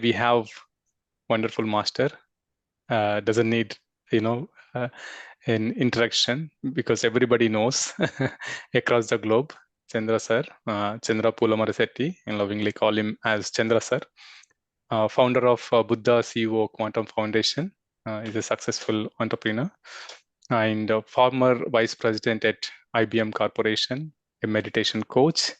we have wonderful master. Doesn't need, an introduction because everybody knows across the globe. Chandra sir, Chandra Pulamarasetti, and lovingly call him as Chandra sir. Founder of Buddha CEO Quantum Foundation, is a successful entrepreneur and former vice president at IBM Corporation, a meditation coach,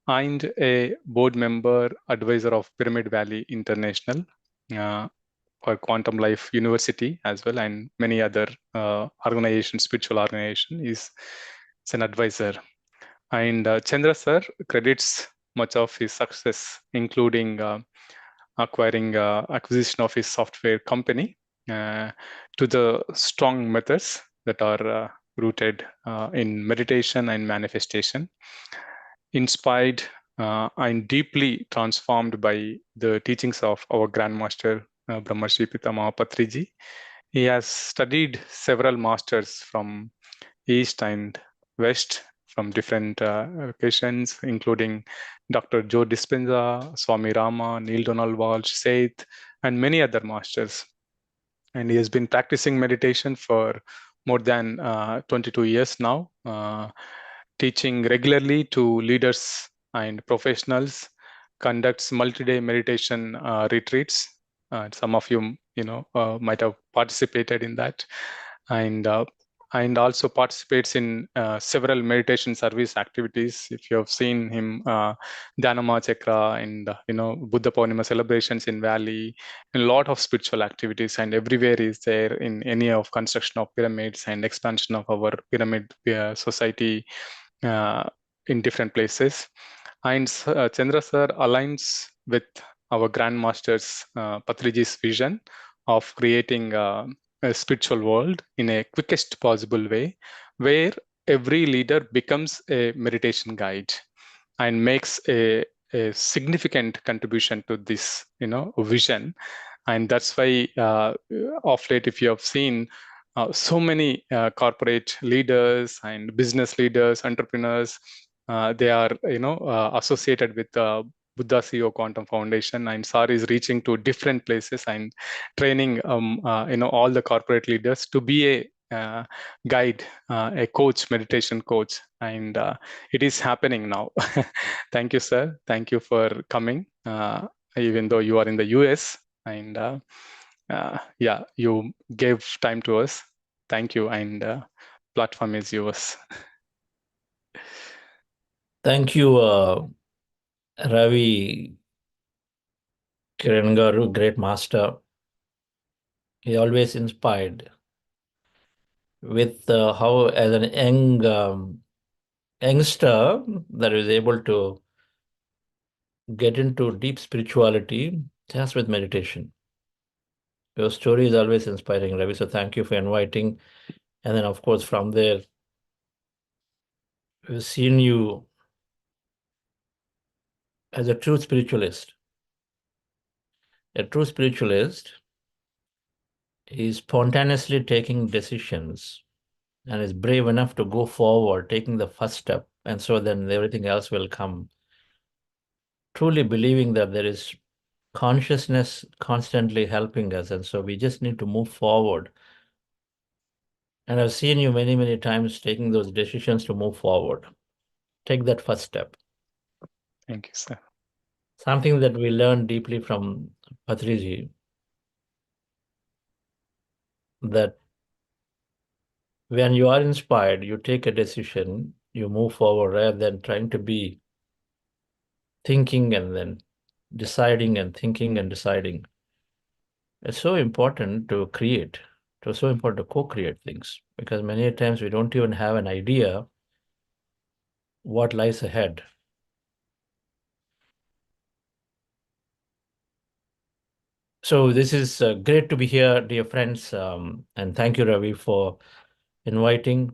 and a board member, advisor of Pyramid Valley International, for Quantum Life University as well, and many other organizations, spiritual organization. Is an advisor. And Chandra sir credits much of his success, including acquisition of his software company, to the strong methods that are rooted in meditation and manifestation, inspired and deeply transformed by the teachings of our Grandmaster Brahmarshi Pitamaha Patriji. He has studied several masters from East and West from different locations, including Dr. Joe Dispenza, Swami Rama, Neil Donald Walsh, Seth, and many other masters. And he has been practicing meditation for more than 22 years now, teaching regularly to leaders and professionals, conducts multi-day meditation retreats. Some of you, might have participated in that, and also participates in several meditation service activities. If you have seen him, Dhanama Chakra and Buddha Purnima celebrations in Valley, a lot of spiritual activities, and everywhere is there in any of construction of pyramids and expansion of our pyramid society in different places. And Chandra sir aligns with our grandmasters Patriji's vision of creating a spiritual world in a quickest possible way, where every leader becomes a meditation guide and makes a significant contribution to this vision. And that's why of late, if you have seen, so many corporate leaders and business leaders, entrepreneurs, they are associated with Buddha CEO Quantum Foundation, and SAR is reaching to different places and training all the corporate leaders to be a guide, a coach, meditation coach, and it is happening now. Thank you, sir. Thank you for coming, even though you are in the US, and yeah, you gave time to us. Thank you, and platform is yours. Thank you, Ravi Kirangaru, great master. He always inspired with how, as an youngster, that is able to get into deep spirituality just with meditation. Your story is always inspiring, Ravi. So thank you for inviting. And then, of course, from there, we've seen you as a true spiritualist. A true spiritualist is spontaneously taking decisions and is brave enough to go forward, taking the first step. And so then everything else will come. Truly believing that there is consciousness constantly helping us. And so we just need to move forward. And I've seen you many, many times taking those decisions to move forward. Take that first step. Thank you, sir. Something that we learned deeply from Patriji, that when you are inspired, you take a decision, you move forward rather than trying to be thinking and then deciding and thinking and deciding. It's so important to create. It's so important to co-create things, because many times we don't even have an idea what lies ahead. So this is great to be here, dear friends, and thank you, Ravi, for inviting.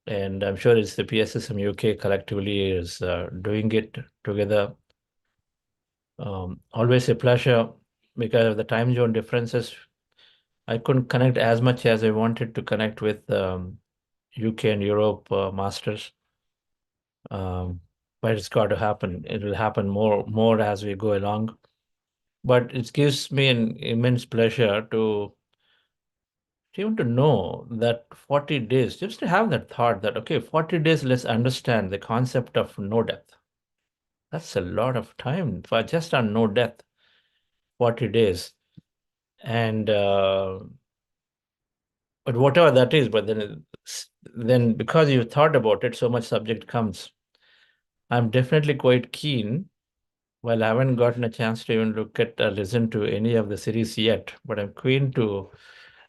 And I'm sure it's the PSSM UK collectively is doing it together. Always a pleasure. Because of the time zone differences, I couldn't connect as much as I wanted to connect with UK and Europe masters. But it's got to happen. It will happen more as we go along. But it gives me an immense pleasure to even to know that 40 days, just to have that thought that, okay, 40 days, let's understand the concept of no death. That's a lot of time for just on no death, 40 days. And but whatever that is, but then because you thought about it, so much subject comes. I'm definitely quite keen. Well, I haven't gotten a chance to even look at listen to any of the series yet, but I'm keen to.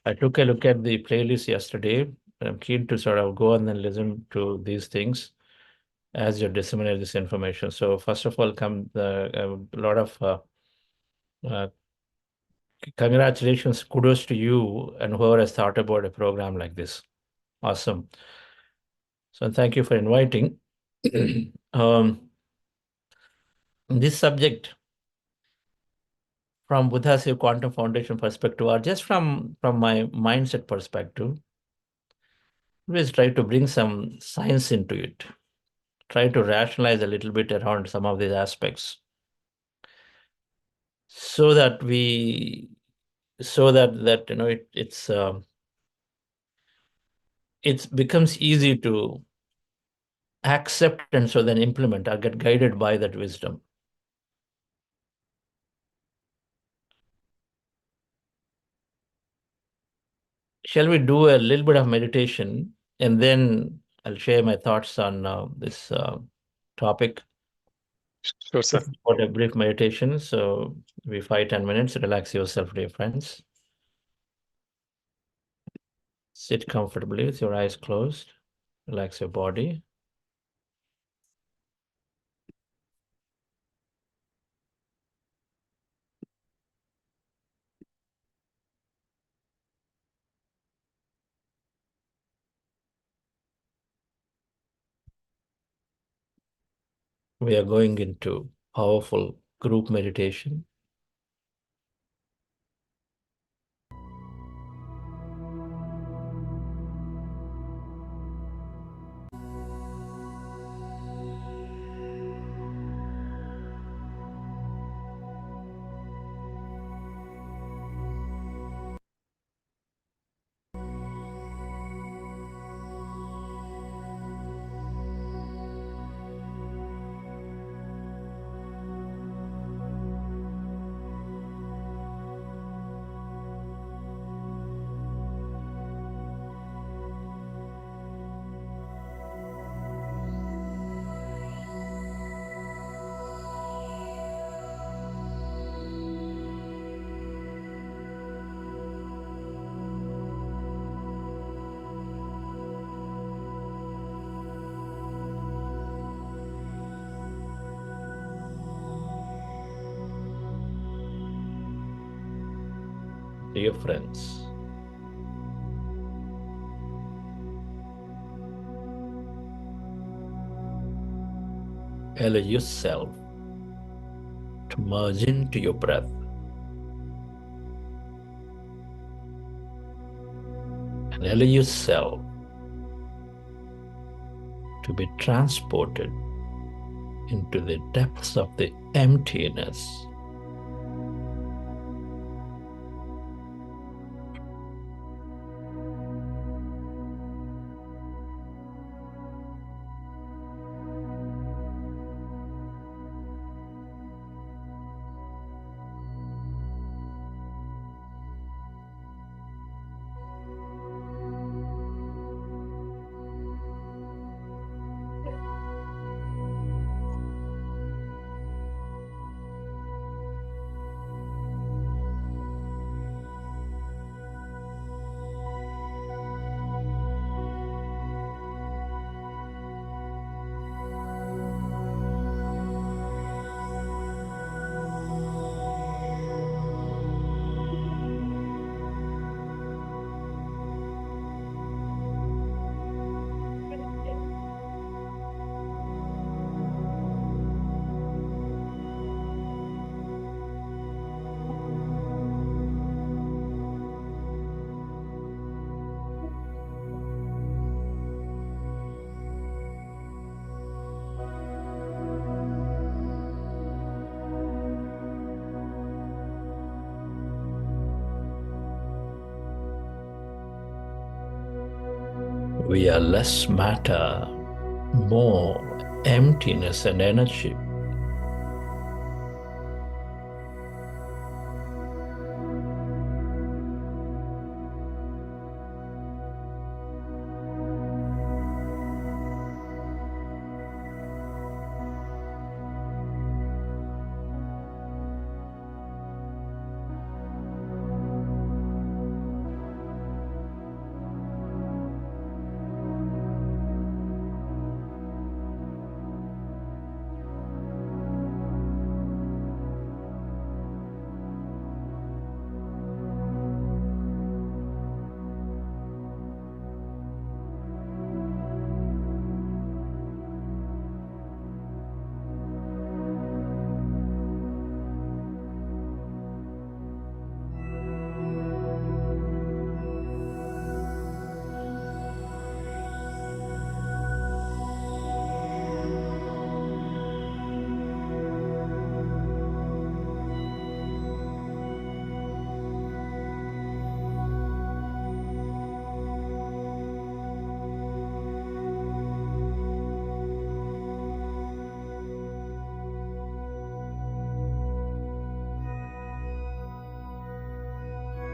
I took a look at the playlist yesterday, and I'm keen to sort of go and then listen to these things as you disseminate this information. So first of all, a lot of uh, congratulations, kudos to you and whoever has thought about a program like this. Awesome. So thank you for inviting. This subject from Buddha's Quantum Foundation perspective, or just from my mindset perspective, always try to bring some science into it. Try to rationalize a little bit around some of these aspects, so that it becomes easy to accept and so then implement or get guided by that wisdom. Shall we do a little bit of meditation, and then I'll share my thoughts on this topic. Sure, sir. For a brief meditation. So we 5-10 minutes. Relax yourself, dear friends. Sit comfortably with your eyes closed. Relax your body. We are going into powerful group meditation. Dear friends, allow yourself to merge into your breath. And allow yourself to be transported into the depths of the emptiness. We are less matter, more emptiness and energy.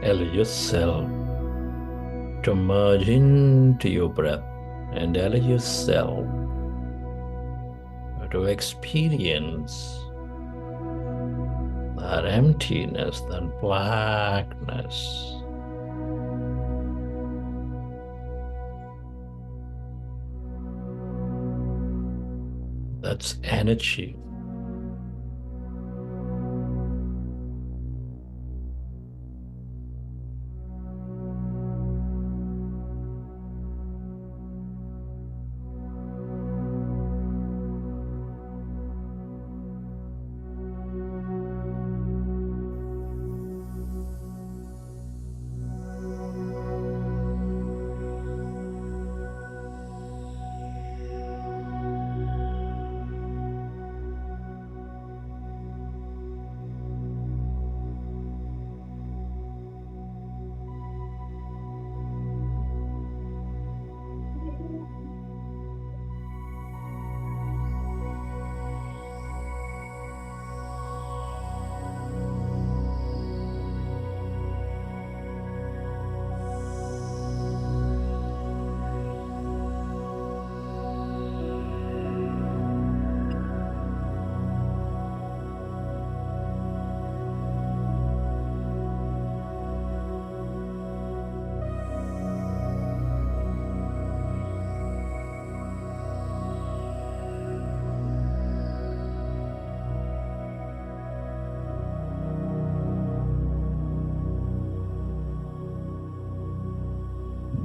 Allow yourself to merge into your breath and allow yourself to experience that emptiness, that blackness. That's energy.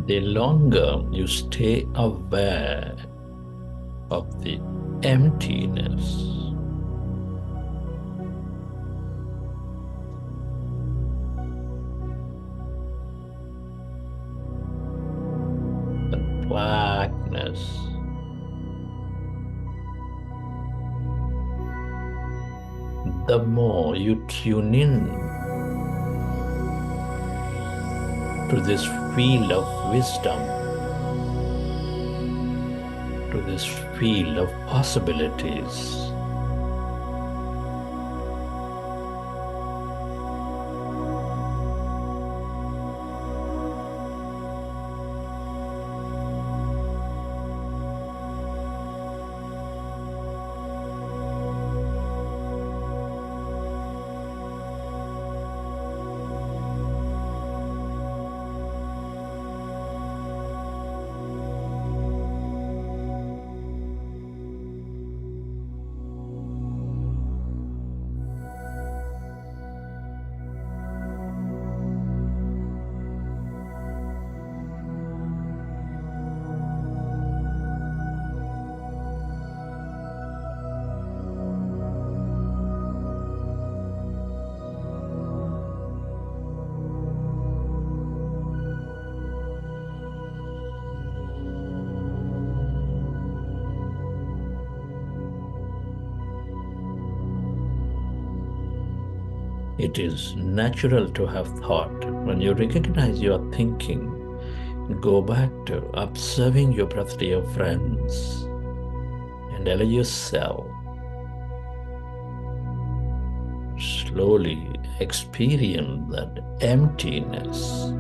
The longer you stay aware of the emptiness, the blackness, the more you tune in to this field of wisdom, to this field of possibilities. It is natural to have thought. When you recognize your thinking, Go back to observing your breath, dear friends, and allow yourself slowly experience that emptiness.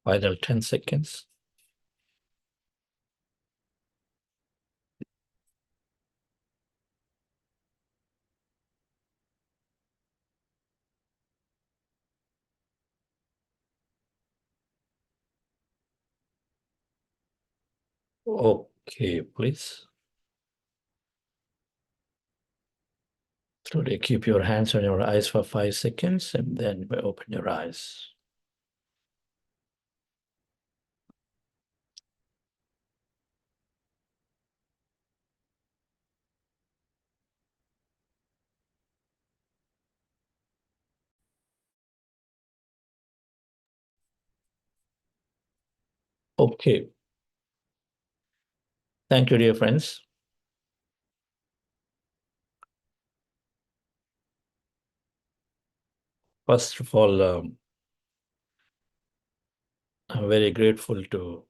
Final 10 seconds. Okay, please. Slowly keep your hands on your eyes for 5 seconds and then open your eyes. Okay. Thank you, dear friends. First of all, I'm very grateful to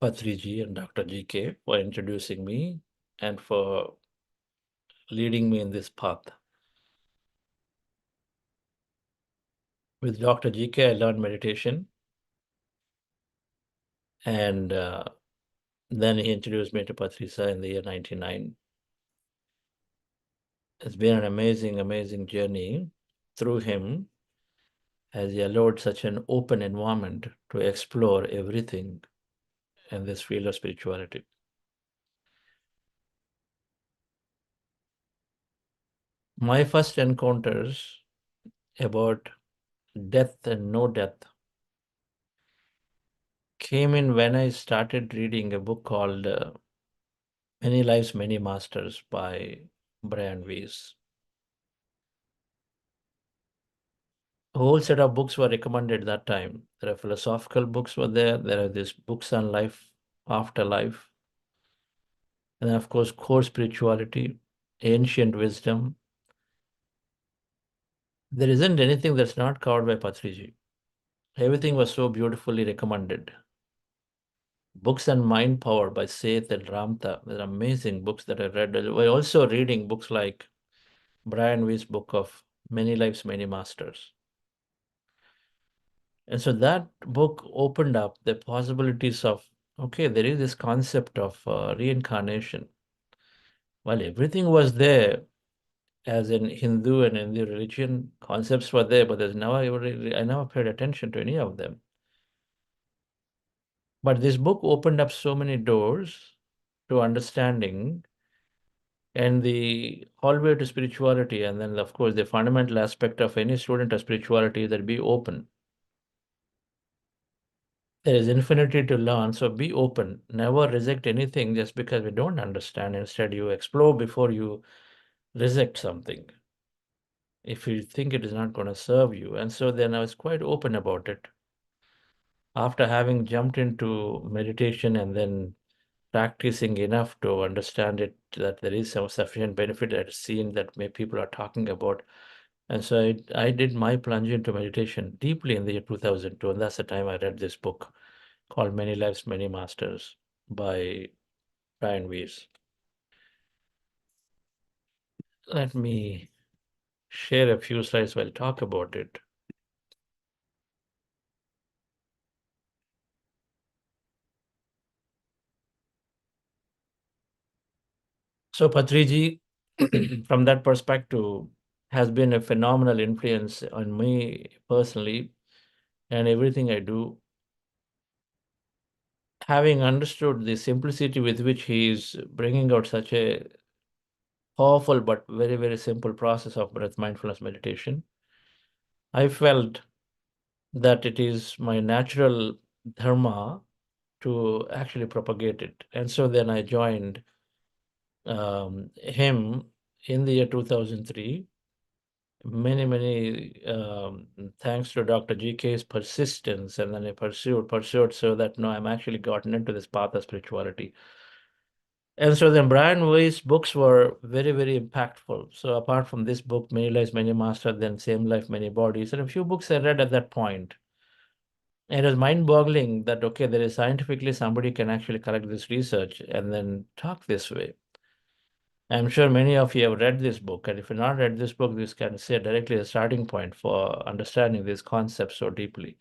Patriji and Dr. GK for introducing me and for leading me in this path. With Dr. GK, I learned meditation. And then he introduced me to Patrisa in the year 99. It's been an amazing, amazing journey through him, as he allowed such an open environment to explore everything in this field of spirituality. My first encounters about death and no death came in when I started reading a book called Many Lives, Many Masters by Brian Weiss. A whole set of books were recommended that time. There are philosophical books were there. There are these books on life, after life. And then, of course, core spirituality, ancient wisdom. There isn't anything that's not covered by Patriji. Everything was so beautifully recommended. Books on mind power by Seth and Ramtha. They're amazing books that I read. We're also reading books like Brian Weiss' book of Many Lives, Many Masters. And so that book opened up the possibilities of, okay, there is this concept of reincarnation. Well, everything was there, as in Hindu and Hindu religion, concepts were there, but I never paid attention to any of them. But this book opened up so many doors to understanding And the hallway to spirituality, and then, of course, the fundamental aspect of any student of spirituality is that be open. There is infinity to learn, so be open. Never reject anything just because we don't understand. Instead, you explore before you reject something if you think it is not going to serve you. And so then I was quite open about it. After having jumped into meditation and then practicing enough to understand it, that there is some sufficient benefit that is seen that people are talking about. And so I did my plunge into meditation deeply in the year 2002. And that's the time I read this book called Many Lives, Many Masters by Brian Weiss. Let me share a few slides while talk about it. So Patriji, from that perspective, has been a phenomenal influence on me personally and everything I do. Having understood the simplicity with which he is bringing out such a powerful but very, very simple process of breath mindfulness meditation, I felt that it is my natural dharma to actually propagate it. And so then I joined him in the year 2003. Many thanks to Dr. GK's persistence, and then I pursued so that now I'm actually gotten into this path of spirituality. And so then Brian Weiss' books were very, very impactful. So apart from this book, Many Lives, Many Masters, then Same Life, Many Bodies, and a few books I read at that point. And it was mind-boggling that, okay, there is scientifically somebody can actually correct this research and then talk this way. I'm sure many of you have read this book, and if you've not read this book, this can say directly a starting point for understanding these concepts so deeply.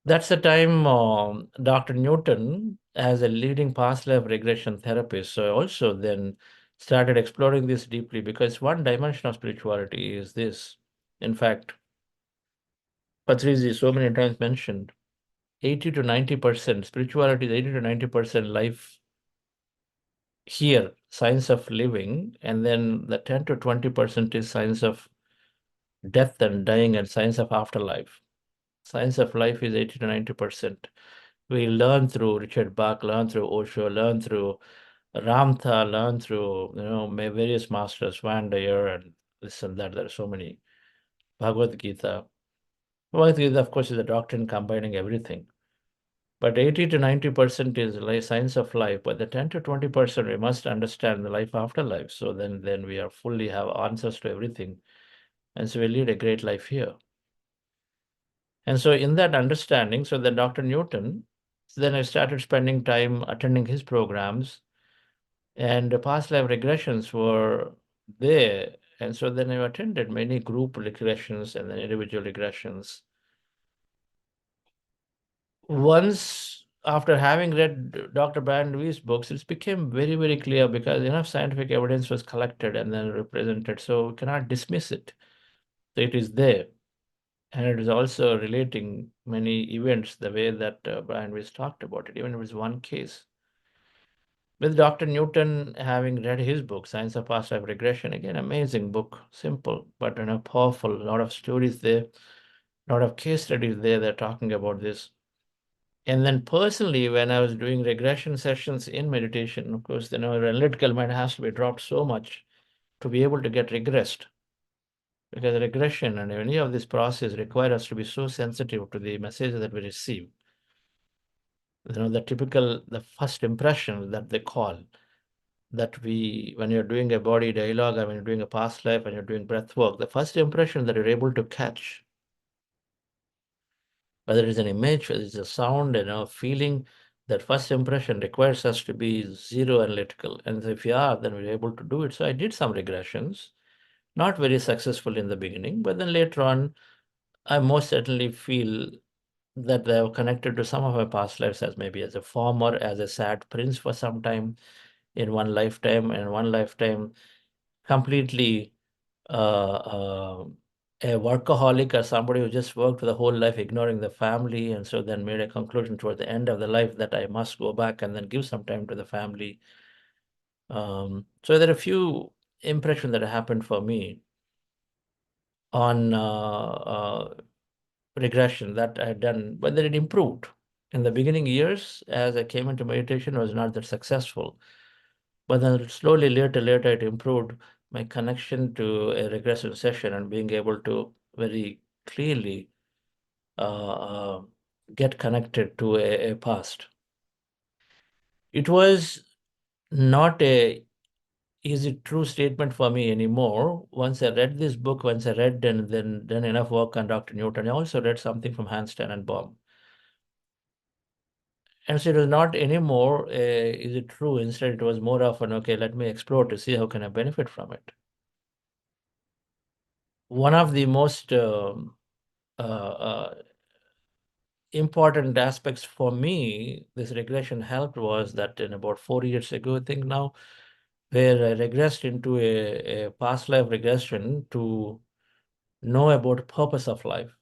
That's the time Dr. Newton, as a leading past life regression therapist, so also then started exploring this deeply, because one dimension of spirituality is this. In fact, Patrizi so many times mentioned 80 to 90%, spirituality is 80 to 90% life here, science of living, and then the 10 to 20% is science of death and dying and science of afterlife. Science of life is 80 to 90%. We learn through Richard Bach, learn through Osho, learn through Ramtha, learn through various masters, Van Dyer and this and that. There are so many. Bhagavad Gita. Bhagavad Gita, of course, is a doctrine combining everything. But 80 to 90% is like science of life. But the 10 to 20%, we must understand the life after life. So then we are fully have answers to everything. And so we lead a great life here. And so in that understanding, so then Dr. Newton, then I started spending time attending his programs, and the past life regressions were there. And so then I attended many group regressions and then individual regressions. Once, after having read Dr. Brian Levy's books, it became very, very clear, because enough scientific evidence was collected and then represented, so we cannot dismiss it. So it is there. And it is also relating many events the way that Brian Weiss talked about it, even if it was one case. With Dr. Newton, having read his book, Science of Past Life Regression, again, amazing book, simple, but powerful, a lot of stories there, a lot of case studies there, they're talking about this. And then personally, when I was doing regression sessions in meditation, of course, our analytical mind has to be dropped so much to be able to get regressed. Because regression and any of this process require us to be so sensitive to the messages that we receive. The first impression that they call, that when you're doing a body dialogue, or when you're doing a past life, when you're doing breath work, the first impression that you're able to catch, whether it's an image, whether it's a sound, feeling, that first impression requires us to be zero analytical. And if we are, then we're able to do it. So I did some regressions, not very successful in the beginning, but then later on, I most certainly feel that they are connected to some of my past lives, as maybe as a farmer, as a sad prince for some time in one lifetime, and one lifetime completely a workaholic, or somebody who just worked for the whole life, ignoring the family, and so then made a conclusion toward the end of the life that I must go back and then give some time to the family. So there are a few impressions that happened for me on regression that I had done, but then it improved. In the beginning years, as I came into meditation, I was not that successful. But then slowly, later, it improved my connection to a regression session and being able to very clearly get connected to a past. It was not a easy true statement for me anymore. Once I read this book, once I read and then done enough work on Dr. Newton, I also read something from Hans Tannenbaum. And so it was not anymore, is it true? Instead, it was more of an, okay, let me explore to see how can I benefit from it. One of the most important aspects for me, this regression helped was that in about 4 years ago, I think now, where I regressed into a past life regression to know about purpose of life.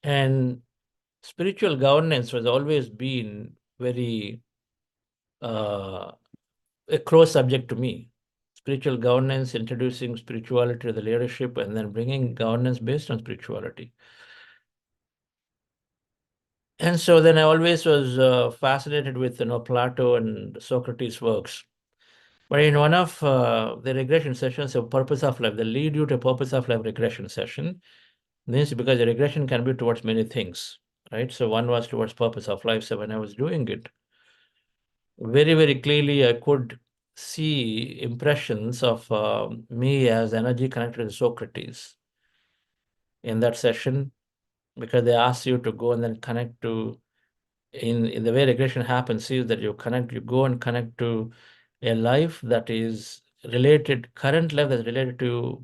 And spiritual governance has always been very a close subject to me. Spiritual governance, introducing spirituality to the leadership, and then bringing governance based on spirituality. And so then I always was fascinated with Plato and Socrates' works. But in one of the regression sessions of purpose of life, they lead you to purpose of life regression session. This because the regression can be towards many things, right? So one was towards purpose of life. So when I was doing it, very, very clearly I could see impressions of me as energy connected to Socrates in that session, because they asked you to go and then connect to, in the way regression happens, is that you go and connect to a life that is related, current life that's related to,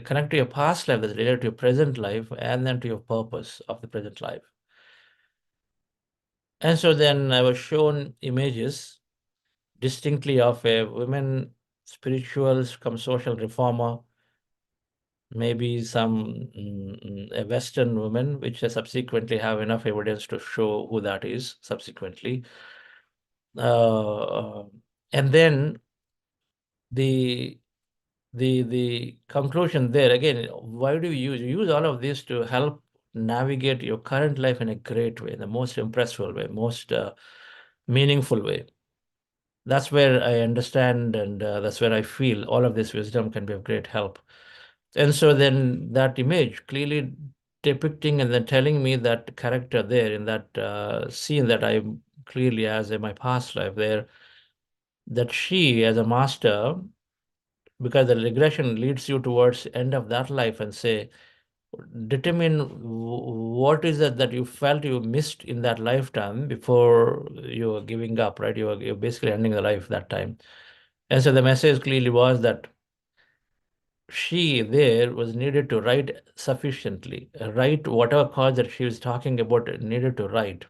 connect to your past life that's related to your present life, and then to your purpose of the present life. And so then I was shown images distinctly of a women spiritual come social reformer, maybe some a Western woman, which I subsequently have enough evidence to show who that is subsequently. Uh, and then the conclusion there again, why do you use all of this to help navigate your current life in a great way, the most impressive way, most meaningful way? That's where I understand, and that's where I feel all of this wisdom can be of great help. And so then that image clearly depicting and then telling me that character there in that scene that I clearly as in my past life there, that she as a master, because the regression leads you towards end of that life and say, determine what is it that you felt you missed in that lifetime before you were giving up, right? You're basically ending the life that time. And so the message clearly was that she there was needed to write sufficiently, write whatever cause that she was talking about needed to write,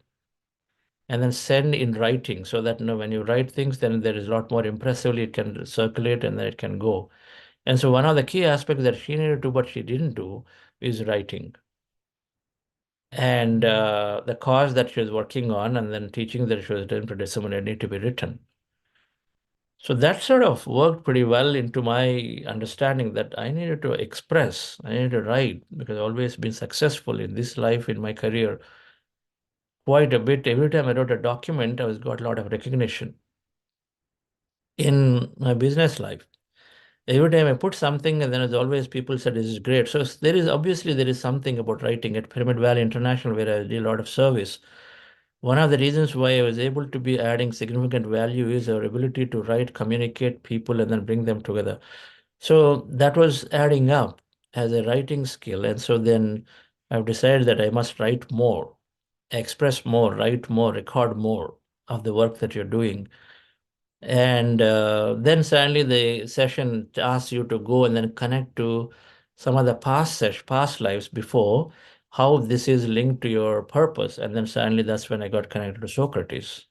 and then send in writing, so that when you write things, then there is a lot more impressively, it can circulate and then it can go. And so one of the key aspects that she needed to, but she didn't do, is writing. And the cause that she was working on and then teaching that she was doing to disseminate need to be written. So that sort of worked pretty well into my understanding that I needed to express, I needed to write, because I've always been successful in this life, in my career, quite a bit. Every time I wrote a document, I was got a lot of recognition. In my business life, every time I put something, and then as always, people said, this is great. So there is obviously there is something about writing at Pyramid Valley International, where I did a lot of service. One of the reasons why I was able to be adding significant value is our ability to write, communicate people, and then bring them together. So that was adding up as a writing skill. And so then I've decided that I must write more, express more, write more, record more of the work that you're doing. And then suddenly the session asks you to go and then connect to some of the past lives before, how this is linked to your purpose. And then suddenly that's when I got connected to Socrates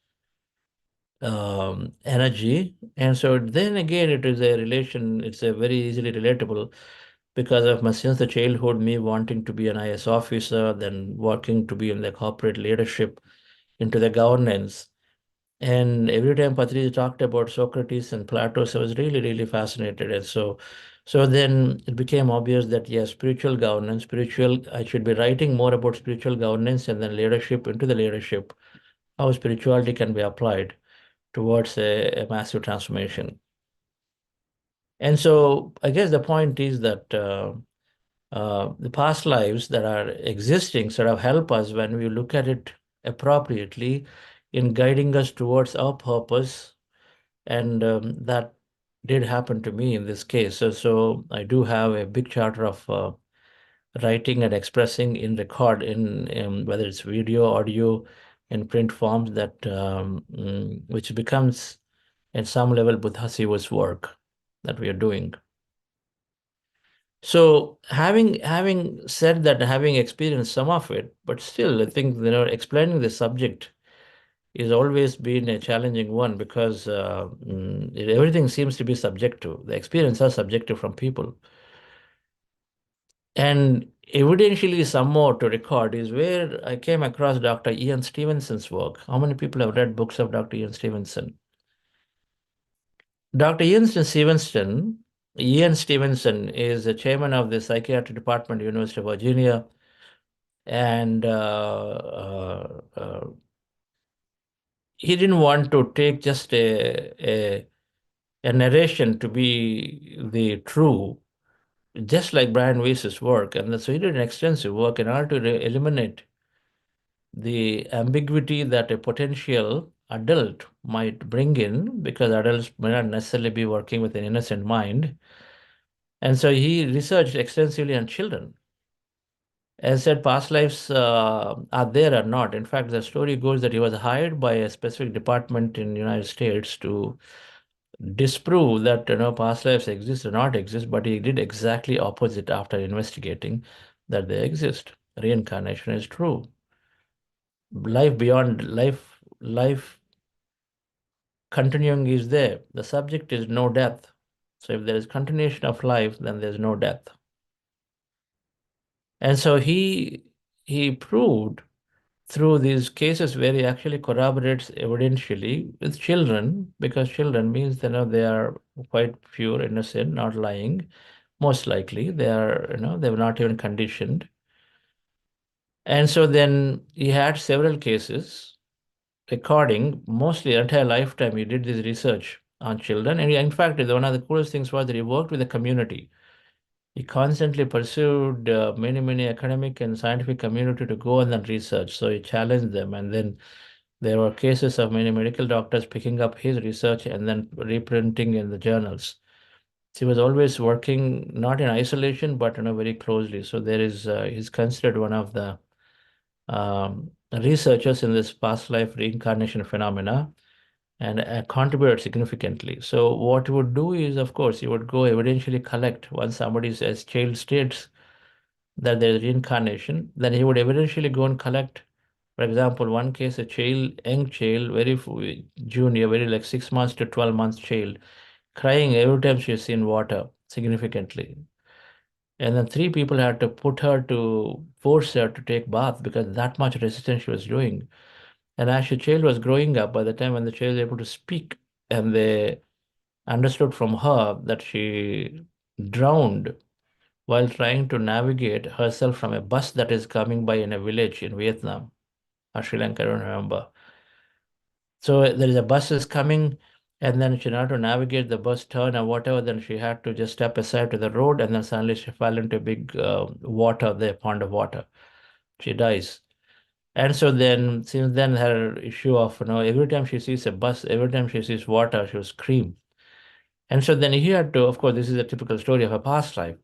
energy. And so then again, it is a relation, it's a very easily relatable, because of my since the childhood, me wanting to be an IS officer, then working to be in the corporate leadership, into the governance. And every time Patrice talked about Socrates and Plato, so I was really, really fascinated. And so then it became obvious that, yes, spiritual governance, I should be writing more about spiritual governance and then leadership, into the leadership, how spirituality can be applied towards a massive transformation. And so I guess the point is that the past lives that are existing sort of help us when we look at it appropriately in guiding us towards our purpose. And that did happen to me in this case. So I do have a big charter of writing and expressing in record, in whether it's video, audio, in print forms, that which becomes, at some level, Buddha Siva's work that we are doing. So having said that, having experienced some of it, but still, I think, explaining the subject is always been a challenging one, because everything seems to be subjective. The experience are subjective from people. And evidentially, some more to record is where I came across Dr. Ian Stevenson's work. How many people have read books of Dr. Ian Stevenson? Dr. Ian Stevenson is the chairman of the psychiatry department at University of Virginia. And he didn't want to take just a narration to be the true, just like Brian Weiss's work. And so he did an extensive work in order to eliminate the ambiguity that a potential adult might bring in, because adults may not necessarily be working with an innocent mind. And so he researched extensively on children. As I said, past lives are there or not. In fact, the story goes that he was hired by a specific department in the United States to disprove that past lives exist or not exist, but he did exactly opposite after investigating that they exist. Reincarnation is true. Life beyond life continuing is there. The subject is no death. So if there is continuation of life, then there's no death. And so he proved through these cases where he actually corroborates evidentially with children, because children means they are quite pure, innocent, not lying. Most likely they are, they were not even conditioned. And so then he had several cases recording, mostly entire lifetime. He did this research on children. And in fact, one of the coolest things was that he worked with the community. He constantly pursued many academic and scientific community to go and then research. So he challenged them. And then there were cases of many medical doctors picking up his research and then reprinting in the journals. So he was always working not in isolation, but very closely. So there is, he's considered one of the researchers in this past life reincarnation phenomena, and contributed significantly. So what he would do is, of course, he would go evidentially collect, once somebody says child states that there is reincarnation, then he would evidentially go and collect. For example, one case, a child, young child, very junior, very like 6 months to 12 months child, crying every time she has seen water significantly. And then 3 people had to force her to take bath, because that much resistance she was doing. And as the child was growing up, by the time when the child was able to speak, and they understood from her that she drowned while trying to navigate herself from a bus that is coming by in a village in Vietnam or Sri Lanka, I don't remember. So there is a bus is coming, and then she had to navigate the bus turn or whatever. Then she had to just step aside to the road, and then suddenly she fell into a big water, the pond of water. She dies. And so then, since then, her issue of, every time she sees a bus, every time she sees water, she will scream. And so then he had to, of course, this is a typical story of a past life.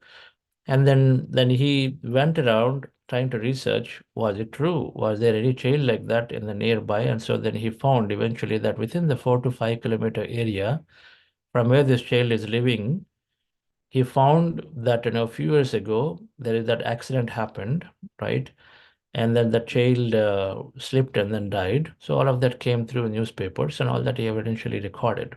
And then he went around trying to research, was it true? Was there any child like that in the nearby? And so then he found eventually that within the 4 to 5 kilometer area from where this child is living, he found that, a few years ago, there is that accident happened, right? And then the child slipped and then died. So all of that came through newspapers, and all that he eventually recorded.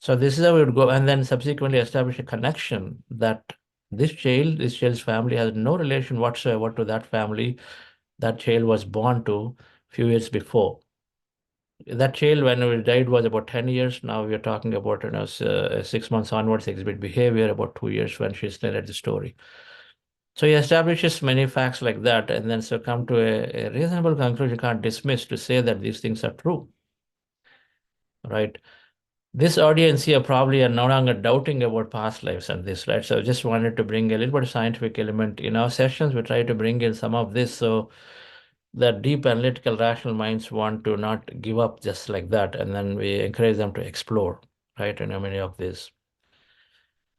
So this is how we would go, and then subsequently establish a connection that this child's family has no relation whatsoever to that family that child was born to a few years before. That child, when he died, was about 10 years. Now we are talking about 6 months onwards exhibit behavior, about 2 years when she started the story. So he establishes many facts like that, and then so come to a reasonable conclusion. You can't dismiss to say that these things are true, right? This audience here probably are no longer doubting about past lives and this, right? So I just wanted to bring a little bit of scientific element in our sessions. We try to bring in some of this so that deep analytical rational minds want to not give up just like that, and then we encourage them to explore, right? Many of this.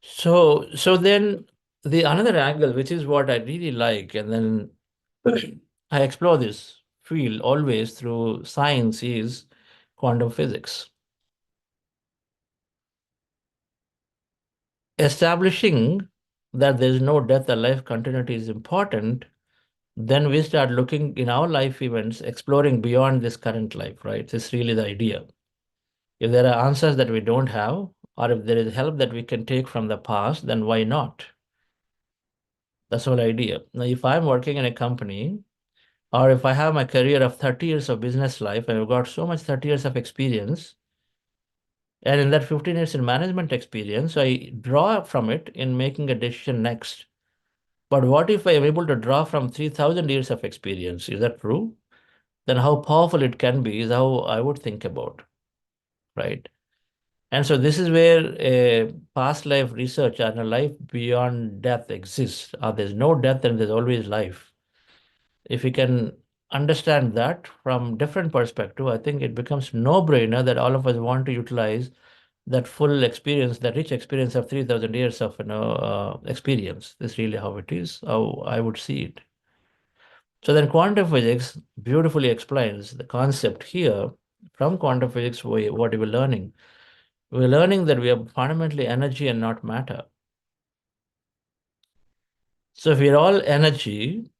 So then the another angle, which is what I really like, and then I explore this field always through science, is quantum physics. Establishing that there is no death or life continuity is important. Then we start looking in our life events, exploring beyond this current life, right? This is really the idea. If there are answers that we don't have, or if there is help that we can take from the past, then why not? That's the whole idea. Now, if I'm working in a company, or if I have my career of 30 years of business life, and I've got so much 30 years of experience, and in that 15 years in management experience, I draw from it in making a decision next. But what if I am able to draw from 3,000 years of experience? Is that true? Then how powerful it can be is how I would think about, right? And so this is where past life research and a life beyond death exists. There's no death and there's always life. If we can understand that from different perspective, I think it becomes no-brainer that all of us want to utilize that full experience, that rich experience of 3,000 years of experience. This is really how it is, how I would see it. So then quantum physics beautifully explains the concept here. From quantum physics, what are we learning? We're learning that we are fundamentally energy and not matter. So if we're all energy,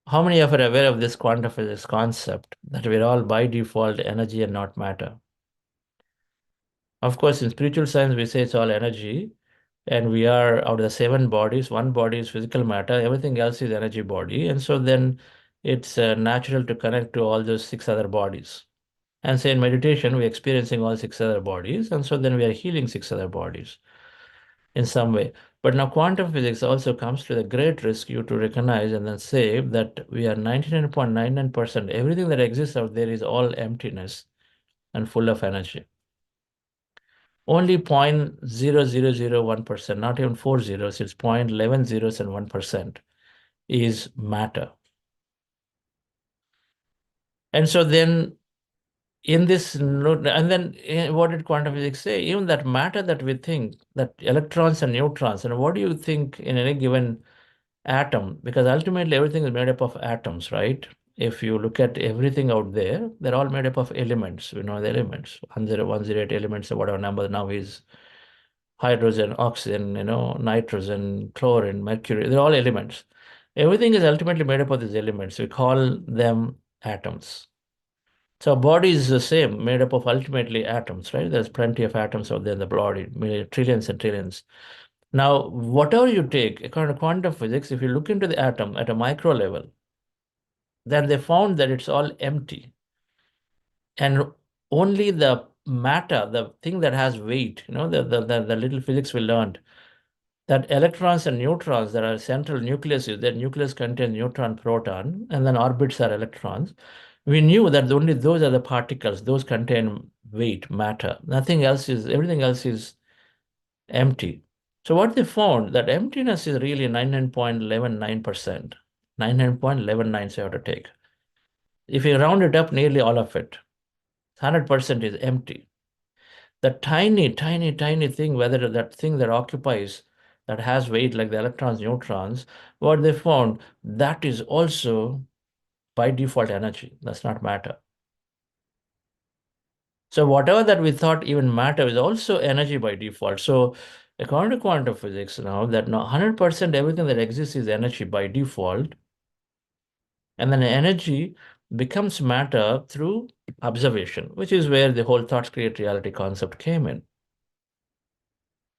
how many of you are aware of this quantum physics concept, that we're all by default energy and not matter? Of course, in spiritual science, we say it's all energy, and we are out of the 7 bodies, 1 body is physical matter, everything else is energy body. And so then it's natural to connect to all those 6 other bodies. And say in meditation, we're experiencing all 6 other bodies, and so then we are healing 6 other bodies in some way. But now quantum physics also comes to the great risk you to recognize and then say that we are 99.99%. Everything that exists out there is all emptiness and full of energy. Only 0.0001%, not even 4 zeros, it's 0.11 zeros and 1% is matter. And so then in this note, and then what did quantum physics say? Even that matter that we think, that electrons and neutrons, and what do you think in any given atom? Because ultimately everything is made up of atoms, right? If you look at everything out there, they're all made up of elements. We know the elements, 108 elements, or whatever number now is. Hydrogen, oxygen, nitrogen, chlorine, mercury, they're all elements. Everything is ultimately made up of these elements. We call them atoms. So our body is the same, made up of ultimately atoms, right? There's plenty of atoms out there in the body, trillions and trillions. Now, whatever you take, according to quantum physics, if you look into the atom at a micro level, then they found that it's all empty. And only the matter, the thing that has weight, the little physics we learned, that electrons and neutrons that are central nucleuses, that nucleus contains neutron, proton, and then orbits are electrons. We knew that only those are the particles, those contain weight, matter. Everything else is empty. So what they found, that emptiness is really 99.119%. 99.119, so you have to take. If you round it up, nearly all of it, 100% is empty. The tiny, tiny, tiny thing, whether that thing that occupies, that has weight like the electrons, neutrons, what they found, that is also by default energy. That's not matter. So whatever that we thought even matter is also energy by default. So according to quantum physics now, that now 100% everything that exists is energy by default. And then energy becomes matter through observation, which is where the whole thoughts create reality concept came in.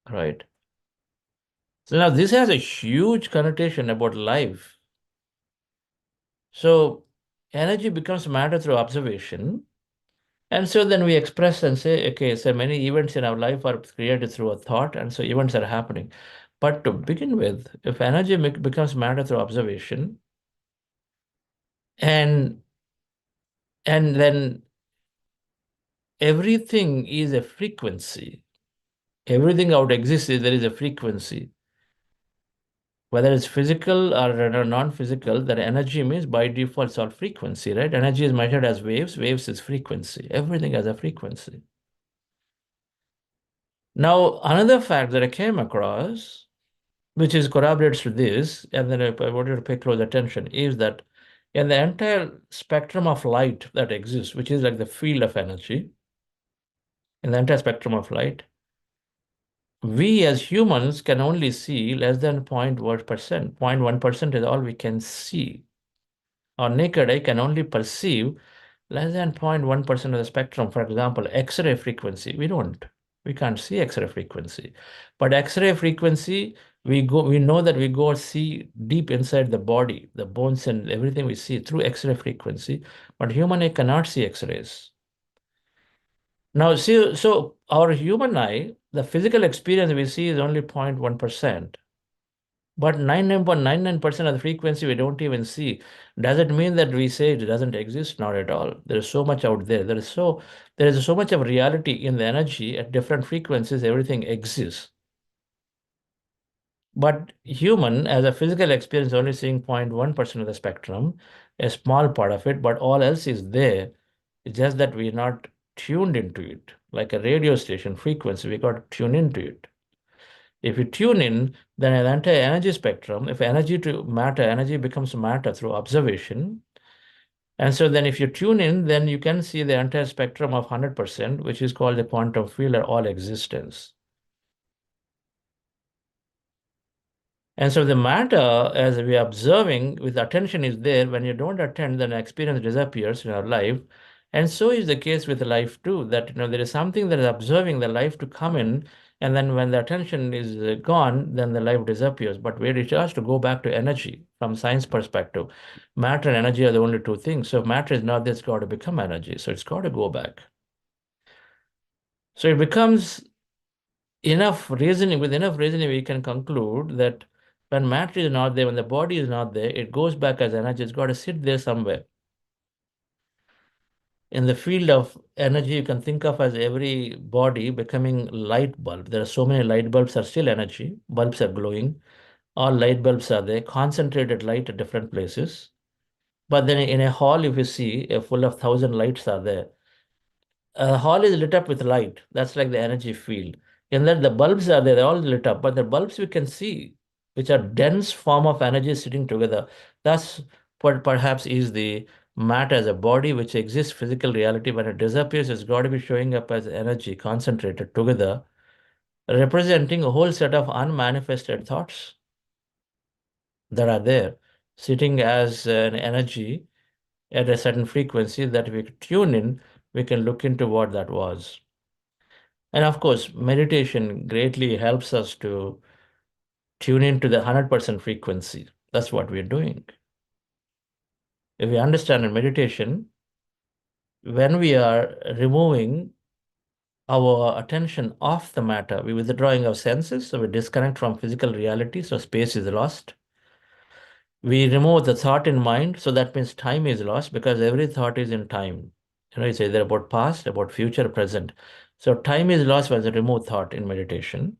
Right. So now this has a huge connotation about life. So energy becomes matter through observation. And so then we express and say, okay, so many events in our life are created through a thought, and so events are happening. But to begin with, if energy becomes matter through observation, and then everything is a frequency. Everything out exists, there is a frequency. Whether it's physical or non-physical, that energy means by default it's all frequency, right? Energy is measured as waves. Waves is frequency. Everything has a frequency. Now, another fact that I came across, which is corroborates to this, and then I want you to pay close attention, is that in the entire spectrum of light that exists, which is like the field of energy, in the entire spectrum of light, we as humans can only see less than 0.1%. 0.1% is all we can see. Our naked eye can only perceive less than 0.1% of the spectrum. For example, X-ray frequency, we can't see X-ray frequency. But X-ray frequency, we know that we go see deep inside the body, the bones and everything we see through X-ray frequency, but human eye cannot see X-rays. Now, see, so our human eye, the physical experience we see is only 0.1%. But 99.99% of the frequency we don't even see. Does it mean that we say it doesn't exist? Not at all. There is so much out there. There is so much of reality in the energy at different frequencies, everything exists. But human, as a physical experience, only seeing 0.1% of the spectrum, a small part of it, but all else is there. It's just that we're not tuned into it. Like a radio station frequency, we got to tune into it. If you tune in, then an entire energy spectrum, if energy to matter, energy becomes matter through observation. And so then if you tune in, then you can see the entire spectrum of 100%, which is called the quantum field or all existence. And so the matter, as we are observing with attention, is there. When you don't attend, then experience disappears in our life. And so is the case with life too, that there is something that is observing the life to come in, and then when the attention is gone, then the life disappears. But where it has to go back to energy from science perspective. Matter and energy are the only two things. So matter is not that's got to become energy. So it's got to go back. So it becomes with enough reasoning, we can conclude that when matter is not there, when the body is not there, it goes back as energy. It's got to sit there somewhere. In the field of energy, you can think of as every body becoming light bulb. There are so many light bulbs are still energy. Bulbs are glowing. All light bulbs are there, concentrated light at different places. But then in a hall, if you see, a full of 1,000 lights are there. A hall is lit up with light. That's like the energy field. And then the bulbs are there, they're all lit up. But the bulbs we can see, which are dense form of energy sitting together. That's what perhaps is the matter as a body which exists physical reality. When it disappears, it's got to be showing up as energy concentrated together, representing a whole set of unmanifested thoughts that are there, sitting as an energy at a certain frequency that we tune in, we can look into what that was. And of course, meditation greatly helps us to tune into the 100% frequency. That's what we're doing. If we understand in meditation, when we are removing our attention off the matter, we're withdrawing our senses, so we disconnect from physical reality, so space is lost. We remove the thought in mind, so that means time is lost because every thought is in time. It's either about past, about future, present. So time is lost when you remove thought in meditation.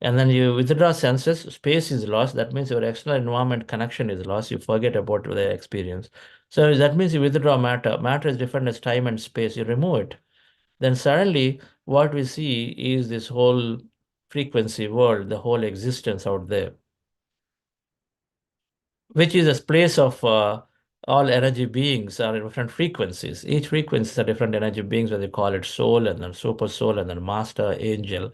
And then you withdraw senses, space is lost. That means your external environment connection is lost. You forget about the experience. So that means you withdraw matter. Matter is different as time and space. You remove it. Then suddenly what we see is this whole frequency world, the whole existence out there, which is a place of all energy beings are in different frequencies. Each frequency is a different energy beings, whether you call it soul and then super soul and then master, angel.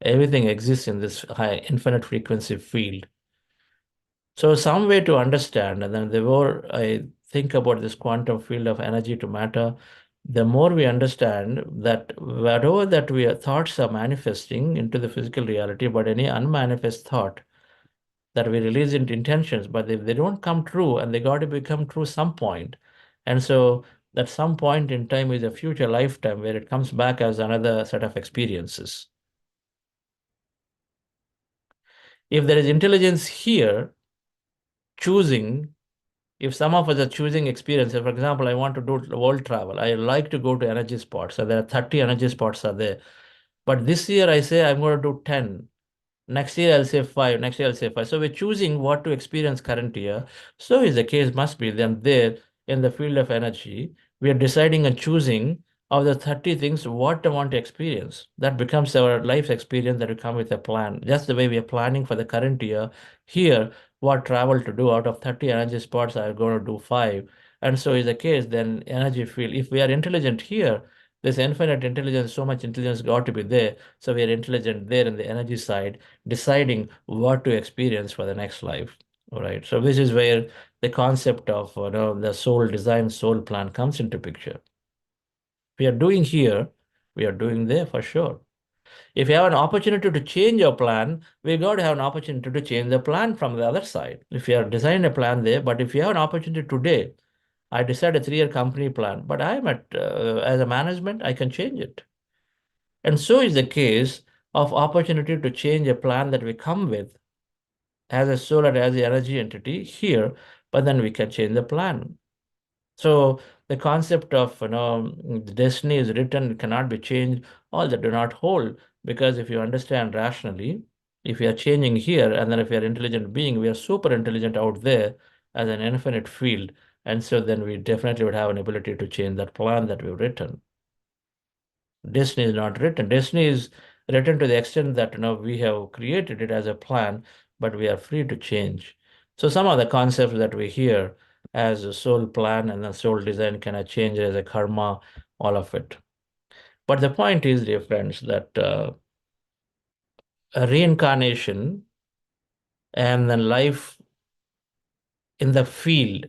Everything exists in this high infinite frequency field. So some way to understand, and then the more I think about this quantum field of energy to matter, the more we understand that whatever that thoughts are manifesting into the physical reality, but any unmanifest thought that we release into intentions, but if they don't come true, and they got to become true some point. And so that some point in time is a future lifetime where it comes back as another set of experiences. If there is intelligence here, choosing, if some of us are choosing experiences, for example, I want to do world travel. I like to go to energy spots. So there are 30 energy spots are there. But this year I say I'm going to do 10. Next year I'll say 5. Next year I'll say 5. So we're choosing what to experience current year. So is the case must be then there in the field of energy. We are deciding and choosing of the 30 things what I want to experience. That becomes our life experience that will come with a plan. Just the way we are planning for the current year. Here, what travel to do out of 30 energy spots, I'm going to do 5. And so is the case, then energy field. If we are intelligent here, there's infinite intelligence, so much intelligence got to be there. So we are intelligent there in the energy side, deciding what to experience for the next life. All right. So this is where the concept of the soul design, soul plan comes into picture. We are doing here, we are doing there for sure. If you have an opportunity to change your plan, we got to have an opportunity to change the plan from the other side. If you are designing a plan there, but if you have an opportunity today, I decide a 3-year company plan, but I'm as a management, I can change it. And so is the case of opportunity to change a plan that we come with as a soul and as the energy entity here, but then we can change the plan. So the concept of destiny is written, cannot be changed, all that do not hold. Because if you understand rationally, if we are changing here, and then if we are intelligent being, we are super intelligent out there as an infinite field. And so then we definitely would have an ability to change that plan that we've written. Destiny is not written. Destiny is written to the extent that we have created it as a plan, but we are free to change. So some of the concepts that we hear as a soul plan and then soul design can I change as a karma, all of it. But the point is, dear friends, that a reincarnation and then life in the field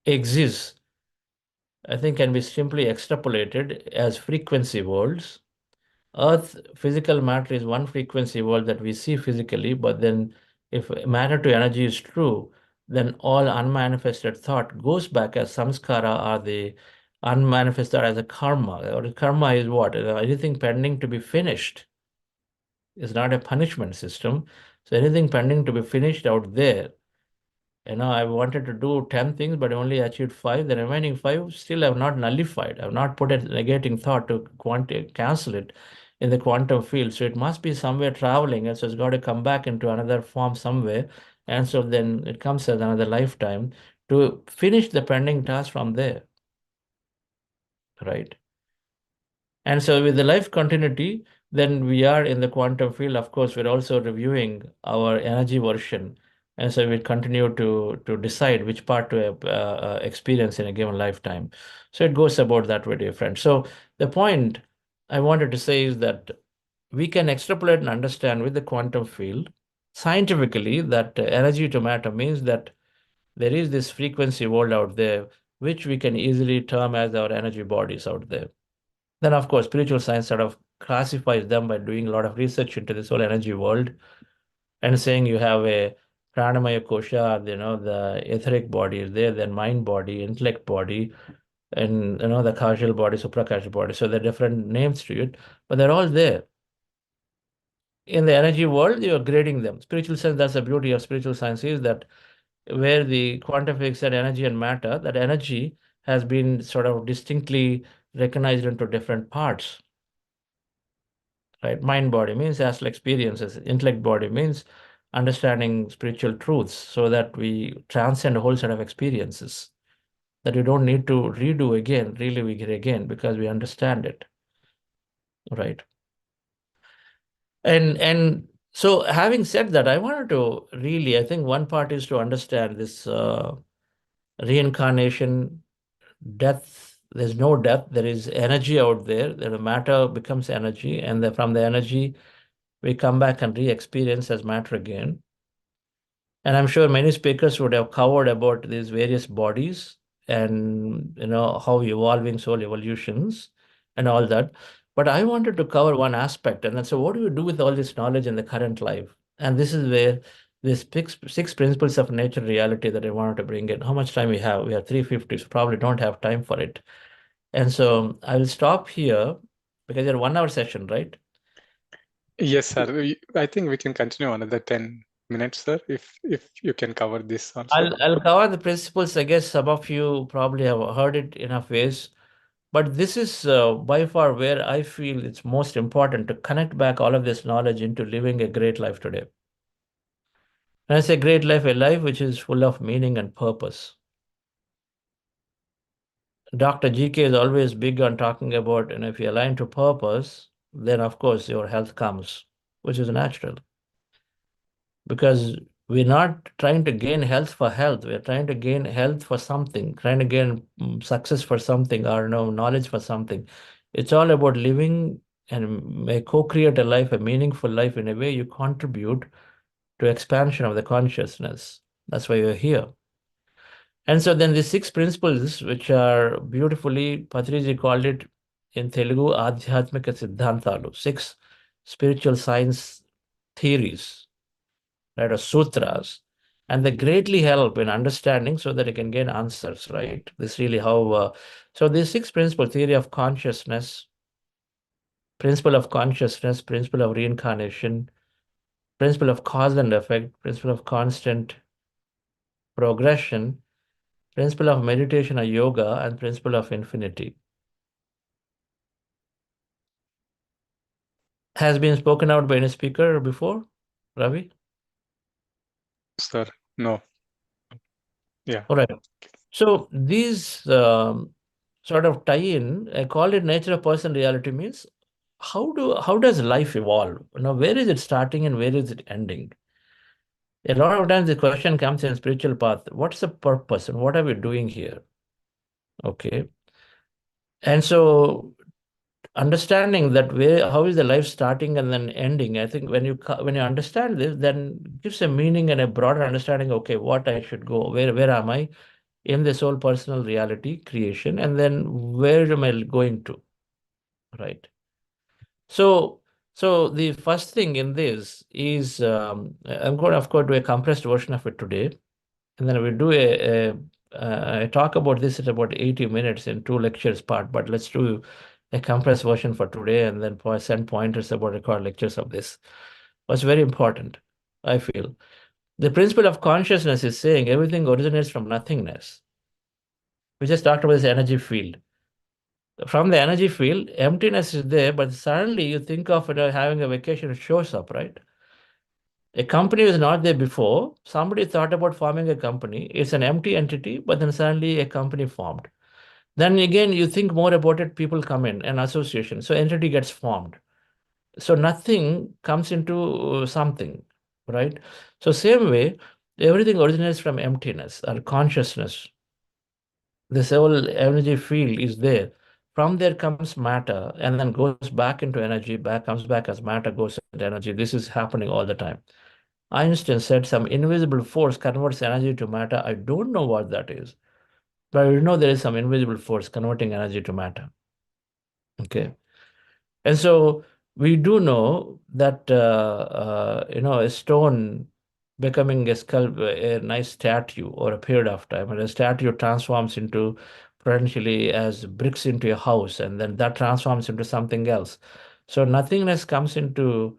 exists, I think can be simply extrapolated as frequency worlds. Earth physical matter is one frequency world that we see physically, but then if matter to energy is true, then all unmanifested thought goes back as samskara or the unmanifested as a karma. Or karma is what? Anything pending to be finished is not a punishment system. So anything pending to be finished out there, I wanted to do 10 things, but only achieved 5. The remaining 5 still have not nullified. I have not put a negating thought to cancel it in the quantum field. So it must be somewhere traveling, and so it's got to come back into another form somewhere. And so then it comes as another lifetime to finish the pending task from there, right? And so with the life continuity, then we are in the quantum field. Of course, we're also reviewing our energy version. And so we continue to decide which part to experience in a given lifetime. So it goes about that way, dear friend. So the point I wanted to say is that we can extrapolate and understand with the quantum field scientifically that energy to matter means that there is this frequency world out there, which we can easily term as our energy bodies out there. Then, of course, spiritual science sort of classifies them by doing a lot of research into this whole energy world and saying you have a pranamaya kosha, the etheric body is there, then mind body, intellect body, and the causal body, suprakausal body. So there are different names to it, but they're all there. In the energy world, you're grading them. Spiritual sense, that's the beauty of spiritual science, is that where the quantum physics said energy and matter, that energy has been sort of distinctly recognized into different parts. Right? Mind body means astral experiences. Intellect body means understanding spiritual truths so that we transcend a whole set of experiences that we don't need to redo again, relive it again, because we understand it. Right. And so having said that, I wanted to really, I think one part is to understand this reincarnation, death. There's no death. There is energy out there. The matter becomes energy, and from the energy, we come back and re-experience as matter again. And I'm sure many speakers would have covered about these various bodies and how evolving soul evolutions and all that. But I wanted to cover one aspect, and that's so what do you do with all this knowledge in the current life? And this is where these six principles of nature reality that I wanted to bring in. How much time we have? We have 350, so probably don't have time for it. And so I will stop here because you're 1 hour session, right? Yes, sir. I think we can continue another 10 minutes, sir, if you can cover this also. I'll cover the principles. I guess some of you probably have heard it enough ways, but this is by far where I feel it's most important to connect back all of this knowledge into living a great life today. And I say great life, a life which is full of meaning and purpose. Dr. GK is always big on talking about, and if you align to purpose, then of course your health comes, which is natural. Because we're not trying to gain health for health. We're trying to gain health for something, trying to gain success for something, or knowledge for something. It's all about living and co-create a life, a meaningful life in a way you contribute to expansion of the consciousness. That's why you're here. And so then the six principles, which are beautifully, Patriji called it in Telugu, Adhyatmika Siddhantalu, six spiritual science theories, right, or sutras. And they greatly help in understanding so that you can gain answers, right? This really how, so the six principle theory of consciousness, principle of consciousness, principle of reincarnation, principle of cause and effect, principle of constant progression, principle of meditation or yoga, and principle of infinity has been spoken out by any speaker before, Ravi? Sir, no. Yeah. All right. So these sort of tie in, I call it nature of person reality means how does life evolve? Where is it starting and where is it ending? A lot of times the question comes in spiritual path, what's the purpose and what are we doing here? Okay. And so understanding that how is the life starting and then ending, I think when you understand this, then it gives a meaning and a broader understanding, okay, what I should go, where am I in this whole personal reality creation, and then where am I going to, right? So, so the first thing in this is I'm going to, of course, do a compressed version of it today, and then we'll do I talk about this at about 80 minutes in two lectures part, but let's do a compressed version for today, and then send pointers about record lectures of this. What's very important, I feel. The principle of consciousness is saying everything originates from nothingness. We just talked about this energy field. From the energy field, emptiness is there, but suddenly you think of it having a vacation, it shows up, right? A company was not there before. Somebody thought about forming a company. It's an empty entity, but then suddenly a company formed. Then again, you think more about it, people come in, an association. So entity gets formed. So nothing comes into something, right? So same way, everything originates from emptiness or consciousness. This whole energy field is there. From there comes matter and then goes back into energy, comes back as matter, goes into energy. This is happening all the time. Einstein said some invisible force converts energy to matter. I don't know what that is, but we know there is some invisible force converting energy to matter. Okay. And so we do know that a stone becoming a nice statue or a period of time, and a statue transforms into potentially as bricks into a house, and then that transforms into something else. So nothingness comes into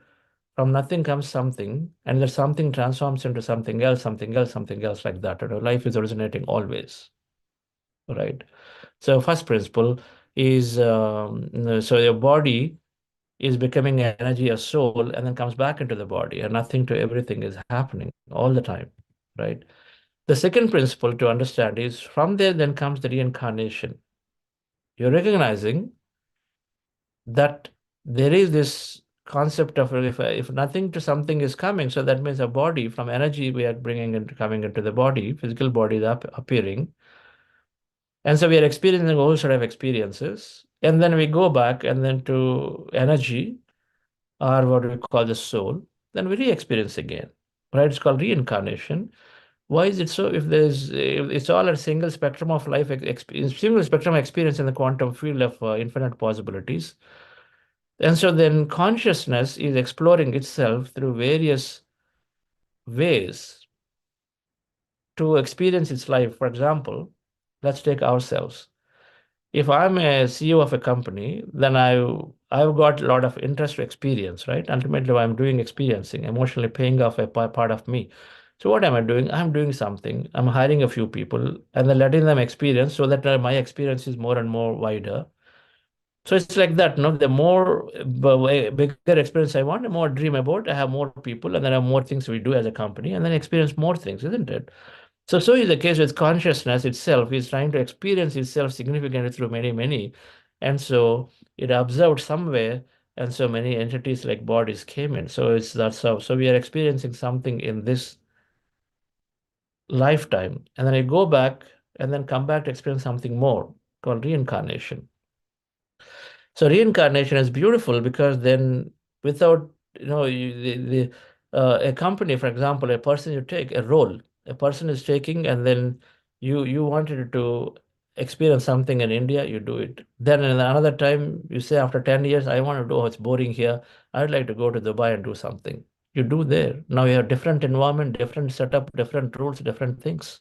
from nothing comes something, and that something transforms into something else, something else, something else like that. Life is originating always, right? So first principle is so your body is becoming energy, a soul, and then comes back into the body, and nothing to everything is happening all the time, right? The second principle to understand is from there then comes the reincarnation. You're recognizing that there is this concept of if nothing to something is coming, so that means a body from energy we are bringing into coming into the body, physical body is appearing, and so we are experiencing all sort of experiences, and then we go back and then to energy or what we call the soul, then we re-experience again, right? It's called reincarnation. Why is it so? If it's all a single spectrum of life experience, single spectrum experience in the quantum field of infinite possibilities, and so then consciousness is exploring itself through various ways to experience its life. For example, let's take ourselves. If I'm a CEO of a company, then I've got a lot of interest to experience, right? Ultimately, I'm doing experiencing, emotionally paying off a part of me. So what am I doing? I'm doing something. I'm hiring a few people and then letting them experience so that my experience is more and more wider. So it's like that, no? The more bigger experience I want, the more dream about. I have more people, and then I have more things we do as a company, and then experience more things, isn't it? So is the case with consciousness itself. Is trying to experience itself significantly through many, and so it observed somewhere, and so many entities like bodies came in. So that's how. So we are experiencing something in this lifetime, and then I go back and then come back to experience something more called reincarnation. So reincarnation is beautiful because then without, a company, for example, a person you take a role, a person is taking, and then you wanted to experience something in India, you do it. Then in another time, you say after 10 years, I want to do, oh, it's boring here. I'd like to go to Dubai and do something. You do there. Now you have different environment, different setup, different rules, different things.